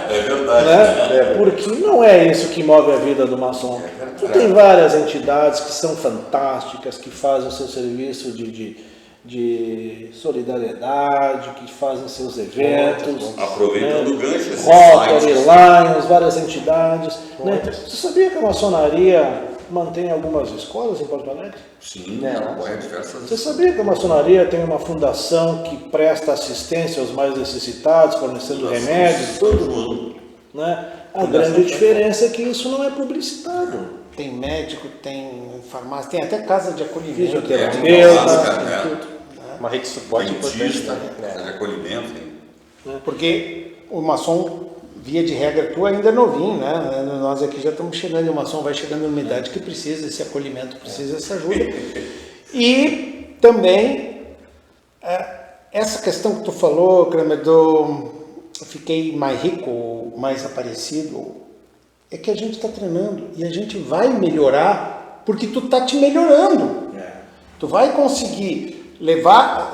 É verdade. Né? Porque não é isso que move a vida do maçom. Tu tem várias entidades que são fantásticas, que fazem o seu serviço de de solidariedade, que fazem seus eventos. Aproveitando o gancho, esses Rotary, sites. Lions, várias entidades. Né? Você sabia que a maçonaria mantém algumas escolas em Porto Alegre? Sim, diversas. Você sabia que a maçonaria tem uma fundação que presta assistência aos mais necessitados, fornecendo remédios, tudo? Né? A grande diferença é que isso não é publicitado. Tem médico, tem farmácia, tem até casa de acolhimento. Fisioterapeuta, Uma rede de suporte importante. Dentista, Né? de acolhimento. Porque o maçom, via de regra, tu ainda é novinho, né? Nós aqui já estamos chegando, e o maçom vai chegando numa idade que precisa desse acolhimento, precisa dessa ajuda. E também, essa questão que tu falou, Kramer, fiquei mais rico, mais aparecido, é que a gente está treinando e a gente vai melhorar porque tu tá te melhorando. Tu vai conseguir levar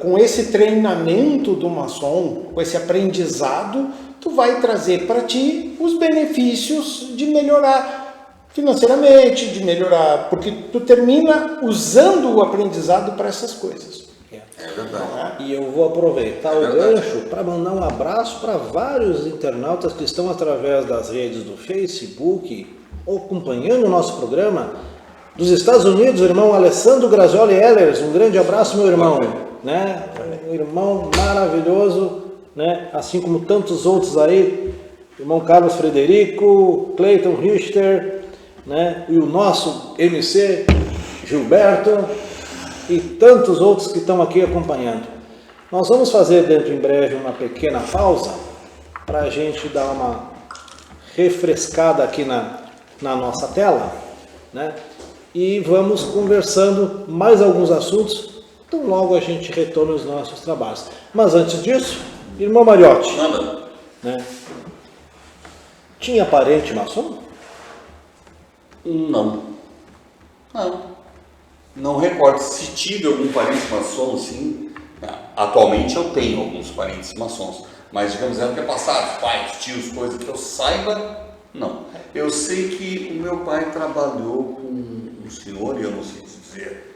com esse treinamento do maçom, com esse aprendizado, tu vai trazer para ti os benefícios de melhorar financeiramente, de melhorar, porque tu termina usando o aprendizado para essas coisas. É verdade. E eu vou aproveitar o gancho para mandar um abraço para vários internautas que estão através das redes do Facebook acompanhando o nosso programa. Dos Estados Unidos, o irmão Alessandro Grazioli Ehlers, um grande abraço, meu irmão. Né? Um irmão maravilhoso, né? Assim como tantos outros aí, irmão Carlos Frederico, Cleiton Richter, né? E o nosso MC Gilberto e tantos outros que estão aqui acompanhando. Nós vamos fazer dentro em breve uma pequena pausa para a gente dar uma refrescada aqui na nossa tela, né? E vamos conversando mais alguns assuntos, então logo a gente retorna os nossos trabalhos. Mas antes disso, irmão Mariotti, Manda. né? Tinha parente maçom? Não. Não recordo. Se tive algum parente maçom, sim. Atualmente eu tenho alguns parentes maçons. Mas, digamos, antepassados, pais, tios, coisas que eu saiba, não. Eu sei que o meu pai trabalhou com um senhor, e eu não sei dizer,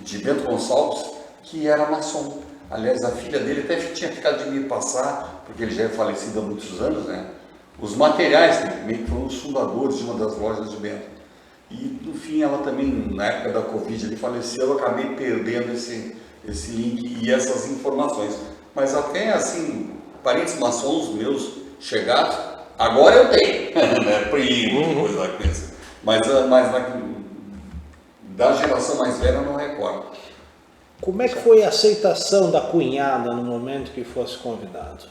de Bento Gonçalves, que era maçom. Aliás, a filha dele até tinha ficado de me passar, porque ele já é falecido há muitos anos, né? Os materiais, meio que foram os fundadores de uma das lojas de Bento. E, no fim, ela também, na época da Covid, ele faleceu, eu acabei perdendo esse link e essas informações. Mas até, assim, parentes maçons meus chegados, agora eu tenho, né? Primo, coisa da criança. Mas da geração mais velha eu não recordo. Como é que foi a aceitação da cunhada no momento que fosse convidado?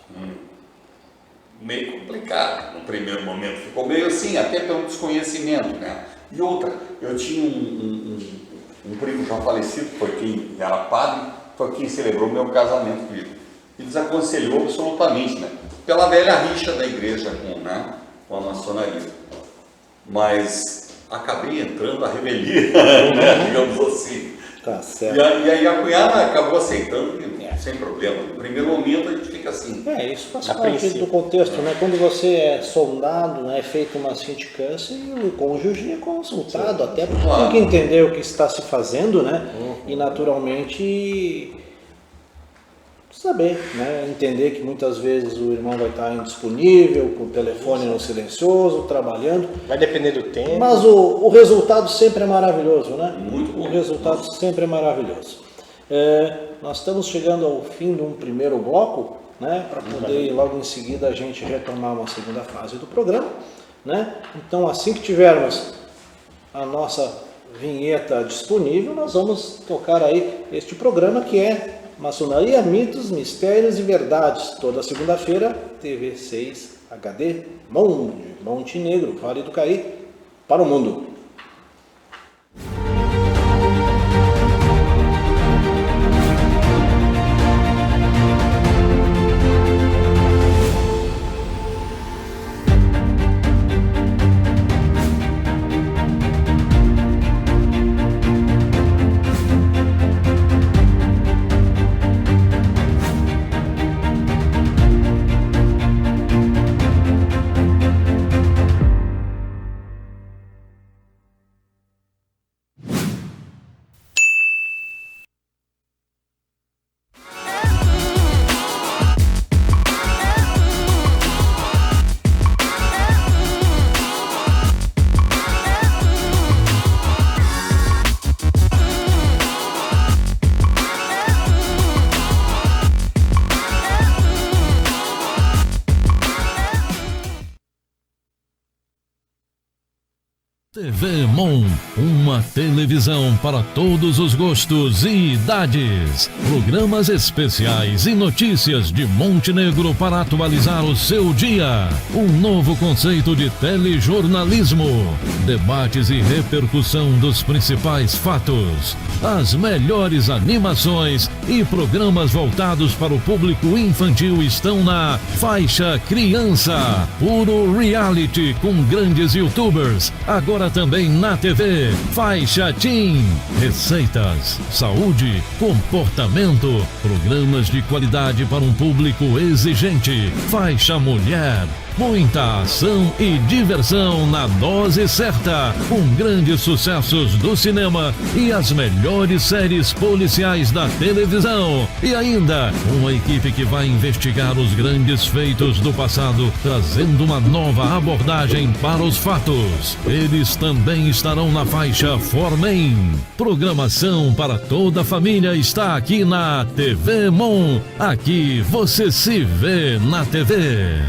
Meio complicado no primeiro momento, ficou meio assim, até pelo desconhecimento, né? E outra, eu tinha um primo já falecido, foi quem era padre, foi quem celebrou meu casamento comigo. E desaconselhou absolutamente, né? Pela velha rixa da igreja com a maçonaria. Mas acabei entrando a revelia, né? Digamos assim. Tá certo. E aí a cunhada acabou aceitando, sem problema. No primeiro momento a gente fica assim. Isso faz A parte princípio. do contexto, né? Quando você é soldado, né, é feito uma sindicância e o cônjuge é consultado, até porque Claro. tem que entender o que está se fazendo, né? E naturalmente saber, né? Entender que muitas vezes o irmão vai estar indisponível, com o telefone no silencioso, trabalhando. Vai depender do tempo. Mas o resultado sempre é maravilhoso, né? Muito bom. O resultado sempre é maravilhoso. Nós estamos chegando ao fim de um primeiro bloco, né? Para poder logo em seguida a gente retomar uma segunda fase do programa, né? Então, assim que tivermos a nossa vinheta disponível, nós vamos tocar aí este programa que é Maçonaria, Mitos, Mistérios e Verdades. Toda segunda-feira, TV 6 HD, Monte Negro, Vale do Caí, para o mundo. TV Mon, uma televisão para todos os gostos e idades. Programas especiais e notícias de Montenegro para atualizar o seu dia. Um novo conceito de telejornalismo. Debates e repercussão dos principais fatos. As melhores animações e programas voltados para o público infantil estão na Faixa Criança. Puro reality com grandes youtubers. Agora também na TV, Faixa Teen, receitas, saúde, comportamento, programas de qualidade para um público exigente, Faixa Mulher, muita ação e diversão na dose certa, com grandes sucessos do cinema e as melhores séries policiais da televisão. E ainda, uma equipe que vai investigar os grandes feitos do passado, trazendo uma nova abordagem para os fatos. Eles também estarão na faixa Formen. Programação para toda a família está aqui na TV Mon. Aqui você se vê na TV.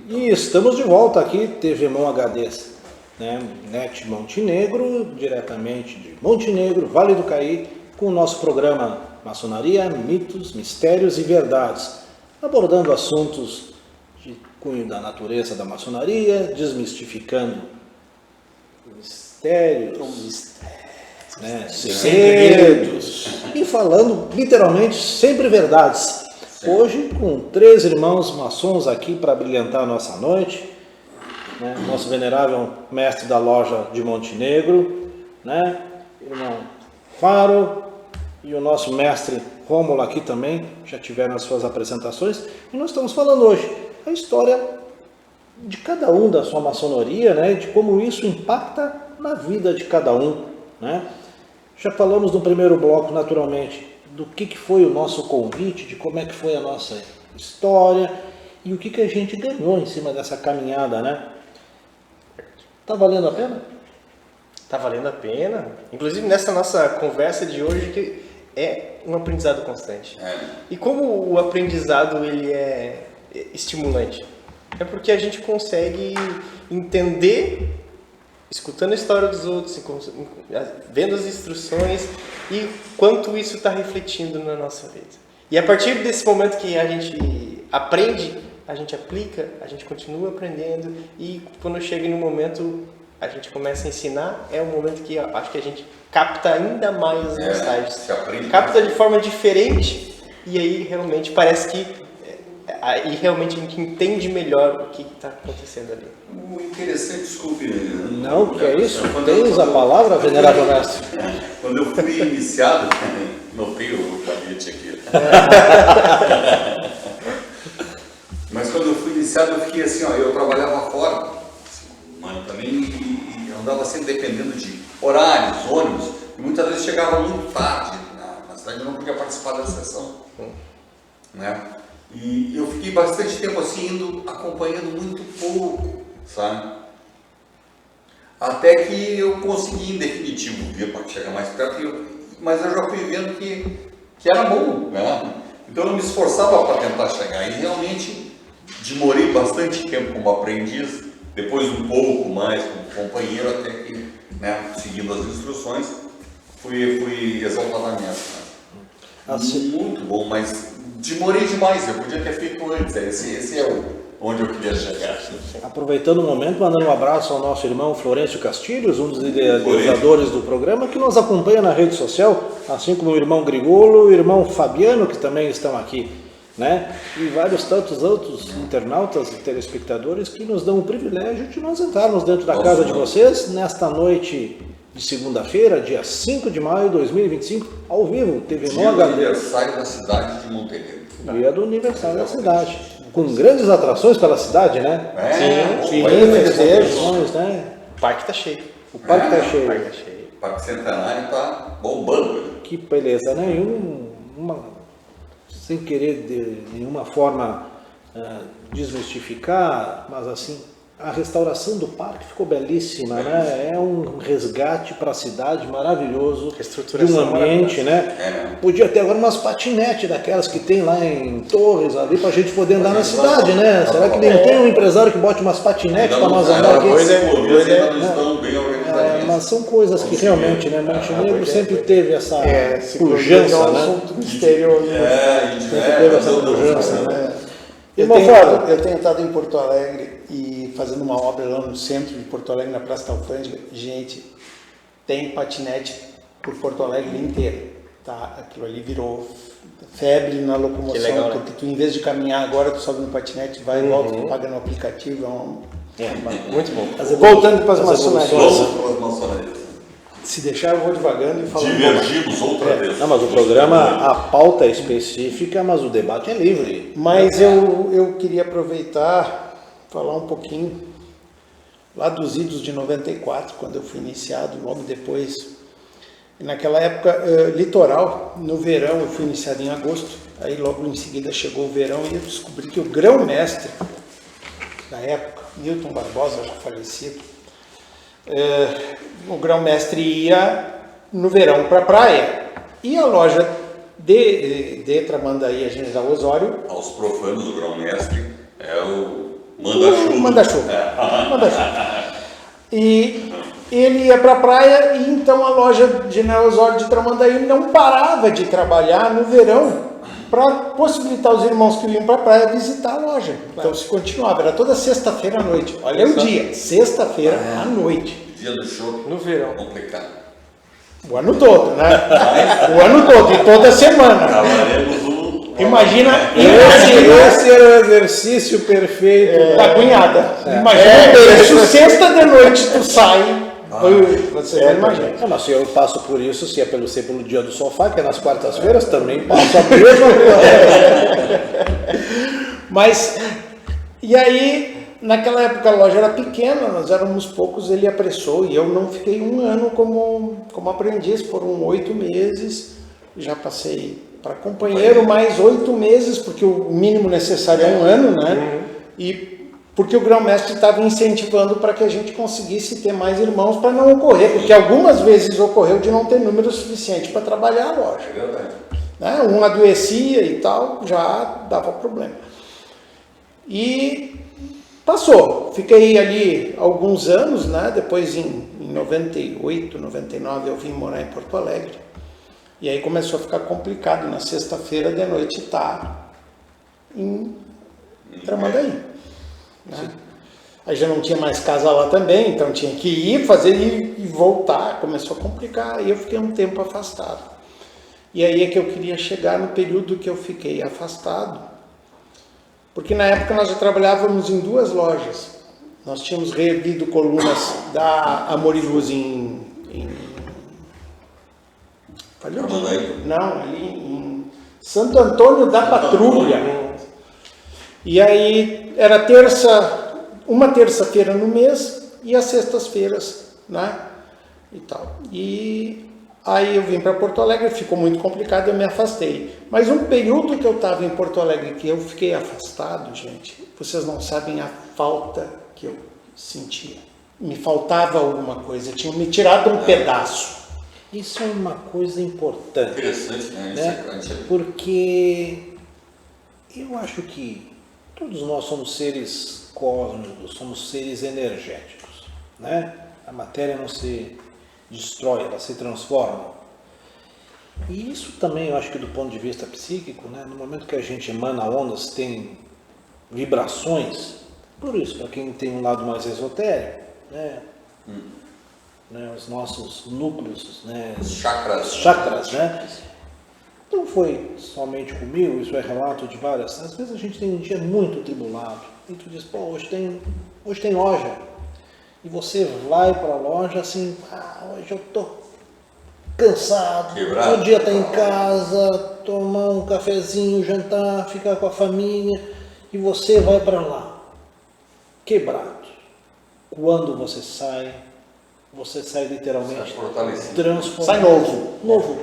E estamos de volta aqui, TV Mon HD, né? NET Montenegro, diretamente de Montenegro, Vale do Caí, com o nosso programa Maçonaria, Mitos, Mistérios e Verdades, abordando assuntos de cunho da natureza da maçonaria, desmistificando mistérios, né? Segredos, e falando literalmente sempre verdades. Hoje, com 3 irmãos maçons aqui para brilhantar a nossa noite, né? Nosso venerável mestre da loja de Montenegro, né? Irmão Faro, e o nosso mestre Rômulo aqui também, já tiveram as suas apresentações, e nós estamos falando hoje a história de cada um da sua maçonaria, né? De como isso impacta na vida de cada um, né? Já falamos no primeiro bloco, naturalmente, do que foi o nosso convite, de como é que foi a nossa história e o que a gente ganhou em cima dessa caminhada, né? Tá valendo a pena? Tá valendo a pena. Inclusive nessa nossa conversa de hoje, que é um aprendizado constante. E como o aprendizado ele é estimulante? É porque a gente consegue entender, escutando a história dos outros, vendo as instruções e quanto isso está refletindo na nossa vida. E a partir desse momento que a gente aprende, a gente aplica, a gente continua aprendendo, e quando chega no momento a gente começa a ensinar, é o momento que eu acho que a gente capta ainda mais as mensagens. Capta de forma diferente, e aí realmente parece que aí realmente a gente entende melhor o que está acontecendo ali. O interessante, desculpe. Não, que é isso? Tens a palavra, venerável mestre? Quando eu fui iniciado, notei o gabinete aqui. Mas quando eu fui iniciado, eu fiquei assim, ó, eu trabalhava fora, mano, também, e andava sempre dependendo de horários, ônibus, e muitas vezes chegava muito tarde na cidade, eu não podia participar da sessão, né? E eu fiquei bastante tempo assim, indo, acompanhando muito pouco, sabe? Até que eu consegui, em definitivo, vir para chegar mais perto, mas eu já fui vendo que era bom, né? Então eu me esforçava para tentar chegar, e realmente demorei bastante tempo como aprendiz, depois um pouco mais como companheiro, até que, né, seguindo as instruções, fui exaltadamente. Né? Muito bom, mas demorei demais, eu podia ter feito antes, esse é onde eu queria chegar. Aproveitando o momento, mandando um abraço ao nosso irmão Florencio Castilhos, um dos idealizadores do programa, que nos acompanha na rede social, assim como o irmão Grigolo e o irmão Fabiano, que também estão aqui. né? E vários tantos outros internautas e telespectadores que nos dão o privilégio de nós entrarmos dentro da casa de vocês nesta noite de segunda-feira, dia 5 de maio de 2025, ao vivo, TV Dia do HD. aniversário da cidade de Montenegro. Dia do aniversário da cidade. Com grandes atrações pela cidade, né? Sim, Atrações, né? O parque tá cheio. O parque tá O cheio. parque tá cheio. O Parque Centenário está bombando. Que beleza, né? E sem querer de nenhuma forma desmistificar, mas assim, a restauração do parque ficou belíssima, né? É um resgate para a cidade maravilhoso, de Reestruturação um ambiente, né? É. Podia ter agora umas patinetes daquelas que tem lá em Torres, ali, para a gente poder andar na cidade, né? Será que nem tem um empresário que bote umas patinetes para nós andar aqui? Ainda não estão bem organizadinhas. Mas são coisas que realmente, né? Montenegro sempre teve essa Se pujança, é um né? assunto misterioso. teve essa pujança, né? Eu Irmão tenho, Fábio. eu tenho estado em Porto Alegre e fazendo uma obra lá no centro de Porto Alegre, na Praça da Alfândega. Gente, tem patinete por Porto Alegre inteira, tá? Aquilo ali virou febre na locomoção, Que legal, né? porque tu, em vez de caminhar agora, tu sobe no patinete, vai e volta, tu paga no aplicativo. Muito bom. Voltando para as as maçonarias. Vamos para as maçonarias. Se deixar, eu vou devagando e falando. Divergimos outra vez. Não, mas o programa, a pauta é específica, mas o debate é livre. Mas eu queria aproveitar, falar um pouquinho lá dos idos de 94, quando eu fui iniciado, logo depois. E naquela época, litoral, no verão, eu fui iniciado em agosto, aí logo em seguida chegou o verão e eu descobri que o grão-mestre da época, Milton Barbosa, já falecido, o grão-mestre ia no verão para a praia. E a loja de Tramandaí, a General Osório, Aos profanos, o grão-mestre é o manda-chuva. Manda-chuva. Manda-chuva. E ele ia para a praia e então a loja General Osório de Tramandaí não parava de trabalhar no verão para possibilitar os irmãos que iam para a praia visitar a loja. Então se continuava, era toda sexta-feira à noite. Olha o dia, sexta-feira à noite. Dia do show. No verão. Complicado. O ano todo, né? O ano todo, e toda semana. Trabalhamos um. Imagina Esse era o exercício perfeito. da cunhada. Imagina isso, sexta de noite tu sai. Você não imagina. Não, mas se eu passo por isso, se é pelo ser pelo dia do sofá, que é nas quartas-feiras, também passo a mesma coisa. Mas, e aí, naquela época a loja era pequena, nós éramos poucos, ele apressou e eu não fiquei um ano como aprendiz, foram 8 meses, já passei para companheiro mais 8 meses, porque o mínimo necessário é um ano, né? E porque o grão-mestre estava incentivando para que a gente conseguisse ter mais irmãos para não ocorrer, porque algumas vezes ocorreu de não ter número suficiente para trabalhar a loja. É verdade. Né? Um adoecia e tal, já dava problema. E passou. Fiquei ali alguns anos, né? Depois em 98, 99 eu vim morar em Porto Alegre. E aí começou a ficar complicado na sexta-feira de noite estar em Tramandaí. Né? Aí já não tinha mais casa lá também, então tinha que ir, fazer e voltar. Começou a complicar e eu fiquei um tempo afastado. E aí é que eu queria chegar no período que eu fiquei afastado, porque na época nós já trabalhávamos em 2 lojas. Nós tínhamos reerguido colunas da Amor e Luz ali em Santo Antônio da Patrulha. E aí era uma terça-feira no mês e as sextas-feiras, né? E tal. E aí eu vim para Porto Alegre, ficou muito complicado, eu me afastei. Mas um período que eu estava em Porto Alegre, que eu fiquei afastado, gente, vocês não sabem a falta que eu sentia. Me faltava alguma coisa, tinham me tirado um pedaço. Isso é uma coisa importante. Interessante, né? Porque eu acho que todos nós somos seres cósmicos, somos seres energéticos, né? A matéria não se destrói, ela se transforma. E isso também, eu acho que do ponto de vista psíquico, né? No momento que a gente emana ondas, tem vibrações, por isso, para quem tem um lado mais esotérico, né? Os nossos núcleos, né? Chakras. Chakras, né? Não foi somente comigo, isso é relato de várias. Às vezes a gente tem um dia muito tribulado e tu diz, pô, hoje tem loja. E você vai para a loja assim, hoje eu tô cansado, Quebrado. podia estar em casa, tomar um cafezinho, jantar, ficar com a família, e você vai para lá, quebrado. Quando você sai literalmente Sai fortalecido. transformado. Sai novo. Novo.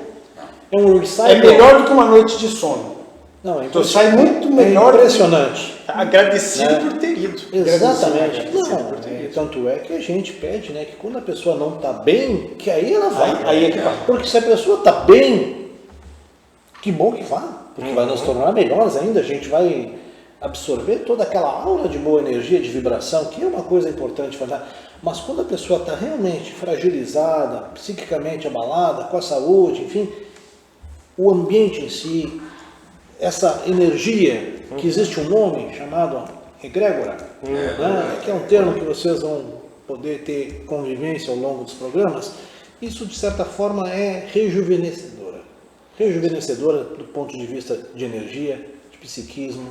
É um recycle. É melhor do que uma noite de sono. Não, é Tu sai muito melhor. impressionante. Agradecido Né? por ter ido. Exatamente. Agradecido Não, por ter ido. tanto é que a gente pede, né, que quando a pessoa não está bem, que aí ela vai. Aí é que vai. Porque se a pessoa está bem, que bom que vá, porque vai nos tornar melhores ainda, a gente vai absorver toda aquela aura de boa energia, de vibração, que é uma coisa importante fazer. Mas quando a pessoa está realmente fragilizada, psiquicamente abalada, com a saúde, enfim, o ambiente em si, essa energia, que existe um nome chamado egrégora, né, que é um termo que vocês vão poder ter convivência ao longo dos programas, isso de certa forma é rejuvenescedora. Rejuvenescedora do ponto de vista de energia, de psiquismo,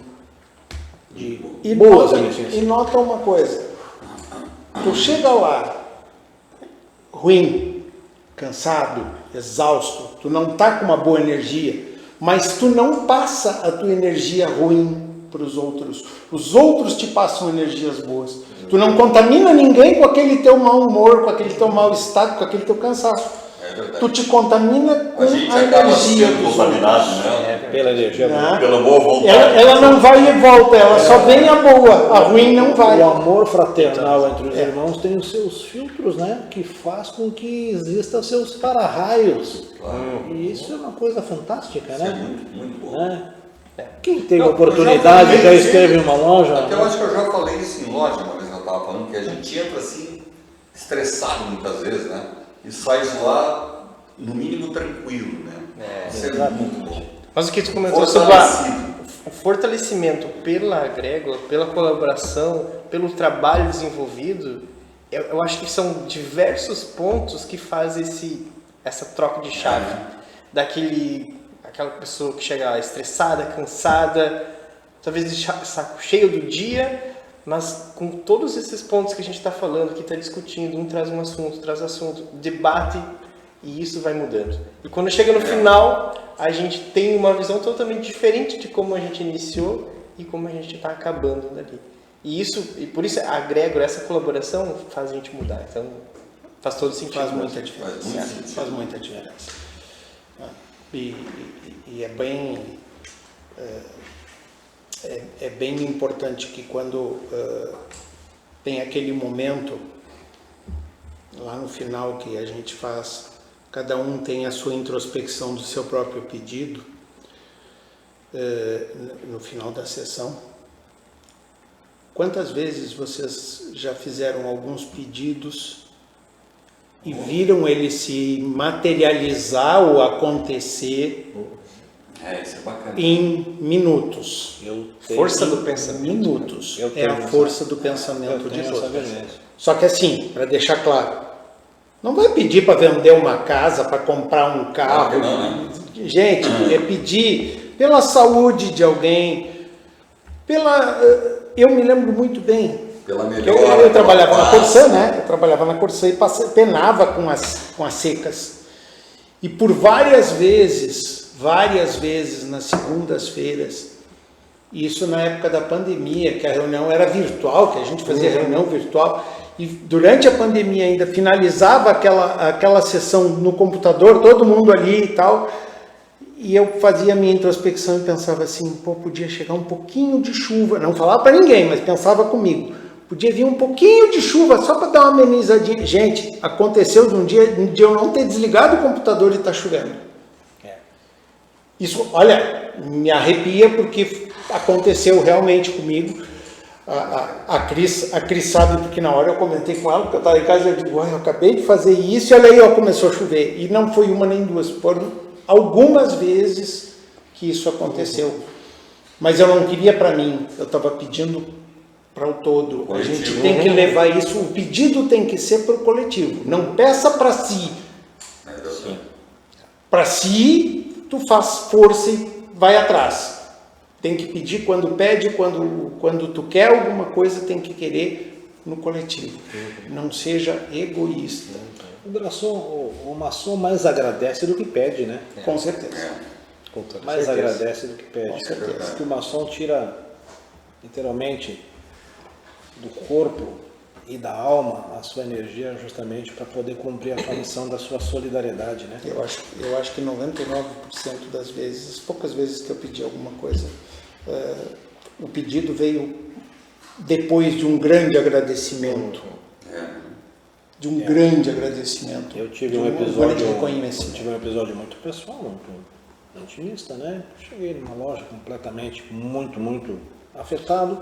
de boas energias. E nota uma coisa, tu chega lá ruim, cansado, exausto, tu não tá com uma boa energia, mas tu não passa a tua energia ruim para os outros te passam energias boas. Tu não contamina ninguém com aquele teu mau humor, com aquele teu mau estado, com aquele teu cansaço. É verdade. Tu te contamina com A gente a acaba energia sendo dos contaminado, outros. né? Pela energia boa. Né? Pela boa vontade. Ela não vai e volta, ela só vem a boa, a ruim não vai. O amor fraternal entre os irmãos tem os seus filtros, né? Que faz com que existam seus para-raios. E isso é uma coisa fantástica, Isso é né? muito, muito bom. Né? Quem teve Não, oportunidade eu já já falei, esteve em uma loja. Até eu acho que eu já falei isso em loja, uma vez que eu estava falando, que a gente entra assim, estressado muitas vezes, né? E sai de lá, no mínimo, tranquilo, né? Isso é muito bom. Mas o que tu comentou sobre Fortalecido. o fortalecimento pela agrégora, pela colaboração, pelo trabalho desenvolvido, eu acho que são diversos pontos que fazem essa troca de chave. Aquela pessoa que chega lá estressada, cansada, talvez de saco cheio do dia, mas com todos esses pontos que a gente está falando, que está discutindo, um traz um assunto, traz assunto, debate, e isso vai mudando. E quando chega no final, a gente tem uma visão totalmente diferente de como a gente iniciou e como a gente está acabando dali. E por isso a agrégora, essa colaboração faz a gente mudar. Então faz todo sentido. Faz muita Faz diferença. muito sentido. Faz muita diferença. E é bem é bem importante que quando tem aquele momento lá no final que a gente faz, cada um tem a sua introspecção do seu próprio pedido no final da sessão. Quantas vezes vocês já fizeram alguns pedidos e viram ele se materializar ou acontecer Isso é bacana. em minutos? Força do pensamento. Minutos. Eu É tenho a essa- força do pensamento Eu de tenho essa Deus. vivência. Só que assim, para deixar claro, não vai pedir para vender uma casa, para comprar um carro. Claro que não, né? Gente, é pedir pela saúde de alguém, eu me lembro muito bem. Pela melhor. Eu trabalhava na pela Corsã, paz. né? Eu trabalhava na Corsã e penava com as secas. E por várias vezes nas segundas-feiras, isso na época da pandemia, que a reunião era virtual, que a gente fazia reunião virtual, e durante a pandemia ainda finalizava aquela sessão no computador, todo mundo ali e tal, e eu fazia a minha introspecção e pensava assim, podia chegar um pouquinho de chuva, não falava para ninguém, mas pensava comigo, podia vir um pouquinho de chuva só para dar uma amenizadinha. Gente, aconteceu de um dia eu não ter desligado o computador e tá chovendo. Isso, olha, me arrepia porque aconteceu realmente comigo. A Cris sabe, porque na hora eu comentei com ela, porque eu estava em casa e eu digo, eu acabei de fazer isso, e olha aí, começou a chover. E não foi uma nem duas, foram algumas vezes que isso aconteceu. Mas eu não queria para mim, eu estava pedindo para o todo. A gente tem que levar isso, o pedido tem que ser para o coletivo. Não peça para si. Para si, tu faz força e vai atrás. Tem que pedir quando pede, quando tu quer alguma coisa, tem que querer no coletivo. Não seja egoísta. O maçom mais agradece do que pede, né? Com certeza. Com toda Mais certeza. agradece do que pede. Com certeza. Porque o maçom tira, literalmente, do corpo e da alma a sua energia justamente para poder cumprir a sua missão da sua solidariedade, né? Eu acho que 99% das vezes, as poucas vezes que eu pedi alguma coisa, o pedido veio depois de um grande agradecimento. De um grande agradecimento. Eu tive de um grande episódio reconhecimento. muito pessoal, muito intimista, né? Cheguei numa loja completamente, muito afetado.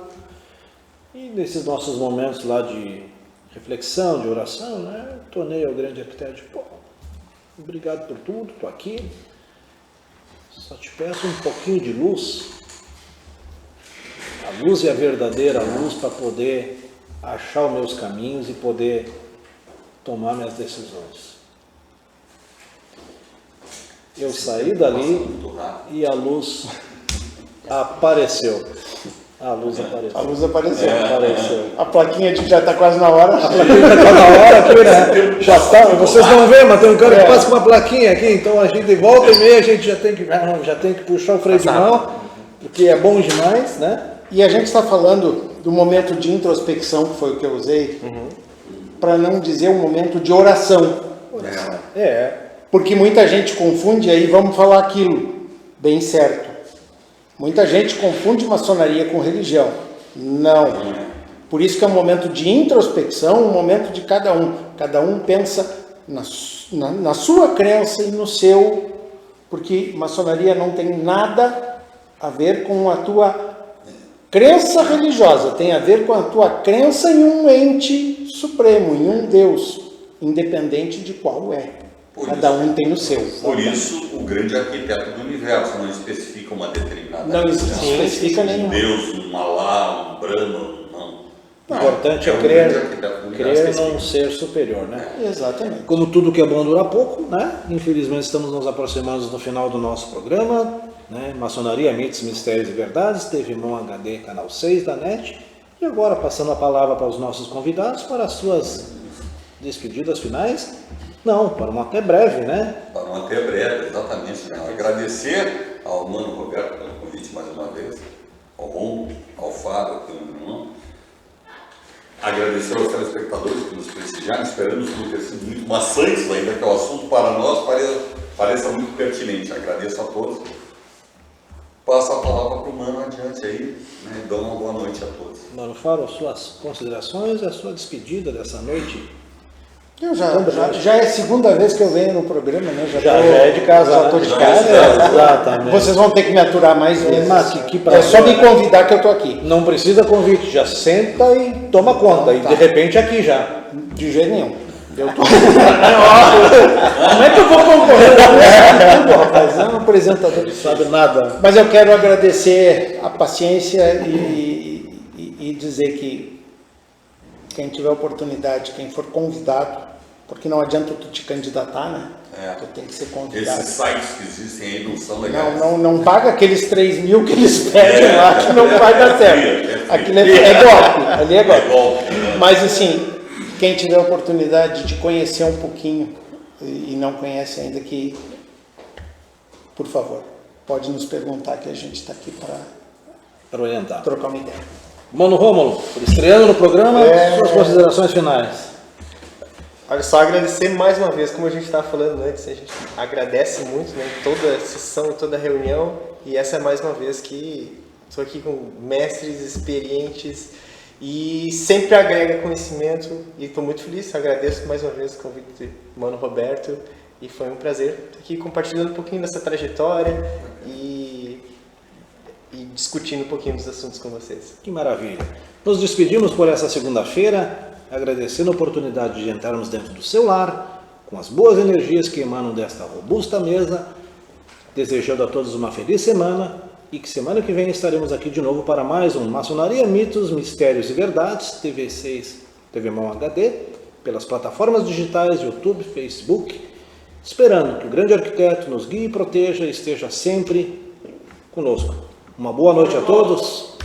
E nesses nossos momentos lá de reflexão, de oração, né? Eu tornei ao grande arquiteto, pô, obrigado por tudo, estou aqui. Só te peço um pouquinho de luz. A luz é a verdadeira luz para poder achar os meus caminhos e poder tomar minhas decisões. Eu saí dali e a luz apareceu. A luz apareceu. A luz apareceu. Apareceu. A plaquinha de que já está quase na hora. Já tá na hora aqui, né? Já tá. Vocês vão ver, mas tem um cara que passa com uma plaquinha aqui, então a gente volta e meia, a gente já tem que puxar o freio de mão, porque é bom demais, né? E a gente está falando do momento de introspecção, que foi o que eu usei, para não dizer um momento de oração. Porque muita gente confunde, aí vamos falar aquilo, bem certo. Muita gente confunde maçonaria com religião. Não. Por isso que é um momento de introspecção, um momento de cada um. Cada um pensa na sua crença e no seu, porque maçonaria não tem nada a ver com a tua crença religiosa, tem a ver com a tua crença em um ente supremo, em um Deus, independente de qual é. Cada um tem o seu. Por isso, o grande arquiteto do universo não especifica uma determinada Não especifica nenhum. Deus, um Alá, um Brahma, não. O importante é um grande crer arquiteto do universo. num ser superior, né? Exatamente. Como tudo que é bom dura pouco, né? Infelizmente estamos nos aproximando do final do nosso programa, né? Maçonaria, Mitos, Mistérios e Verdades, TVMON HD, canal 6 da NET. E agora passando a palavra para os nossos convidados para as suas despedidas finais. Não, para um até breve, né? Para um até breve, exatamente. Né? Agradecer ao Mano Roberto pelo convite mais uma vez, ao Ron, ao Fábio, ao meu irmão. Agradecer aos telespectadores que nos prestigiaram, esperamos por ter sido muito maçantes, ainda que o assunto para nós pareça muito pertinente. Agradeço a todos. Passo a palavra para o Mano adiante aí, né? E dou uma boa noite a todos. Mano Faro, suas considerações e a sua despedida dessa noite. Eu já é a segunda vez que eu venho no programa, né? Já é de casa. Já estou de casa. Exatamente. Vocês vão ter que me aturar mais vezes. Mas que É prazer. só me convidar que eu estou aqui. Não precisa convite, já senta e toma conta. E Tá. de repente aqui já. De jeito nenhum. Eu tô... Como é que eu vou concorrer com tudo, rapaz? É um apresentador. Não sabe nada. Mas eu quero agradecer a paciência e dizer que quem tiver oportunidade, quem for convidado, porque não adianta tu te candidatar, né? Tu tem que ser convidado. Esses sites que existem aí não são legais. Não paga aqueles 3 mil que eles pedem lá, que não vai dar certo. Aquilo é golpe, ali é golpe. Mas assim, quem tiver a oportunidade de conhecer um pouquinho e não conhece ainda, que, por favor, pode nos perguntar, que a gente está aqui Para orientar. trocar uma ideia. Mano Rômulo, estreando no programa, suas considerações finais. Olha, só agradecer mais uma vez, como a gente estava falando antes, a gente agradece muito, né, toda sessão, toda reunião, e essa é mais uma vez que estou aqui com mestres experientes e sempre agrega conhecimento, e estou muito feliz, agradeço mais uma vez o convite do Mano Roberto, e foi um prazer estar aqui compartilhando um pouquinho dessa trajetória e discutindo um pouquinho dos assuntos com vocês. Que maravilha. Nos despedimos por essa segunda-feira, agradecendo a oportunidade de entrarmos dentro do seu lar, com as boas energias que emanam desta robusta mesa, desejando a todos uma feliz semana e que semana que vem estaremos aqui de novo para mais um Maçonaria, Mitos, Mistérios e Verdades, TV6, TVMON HD, pelas plataformas digitais, YouTube, Facebook esperando que o grande arquiteto nos guie e proteja e esteja sempre conosco. Uma boa noite a todos.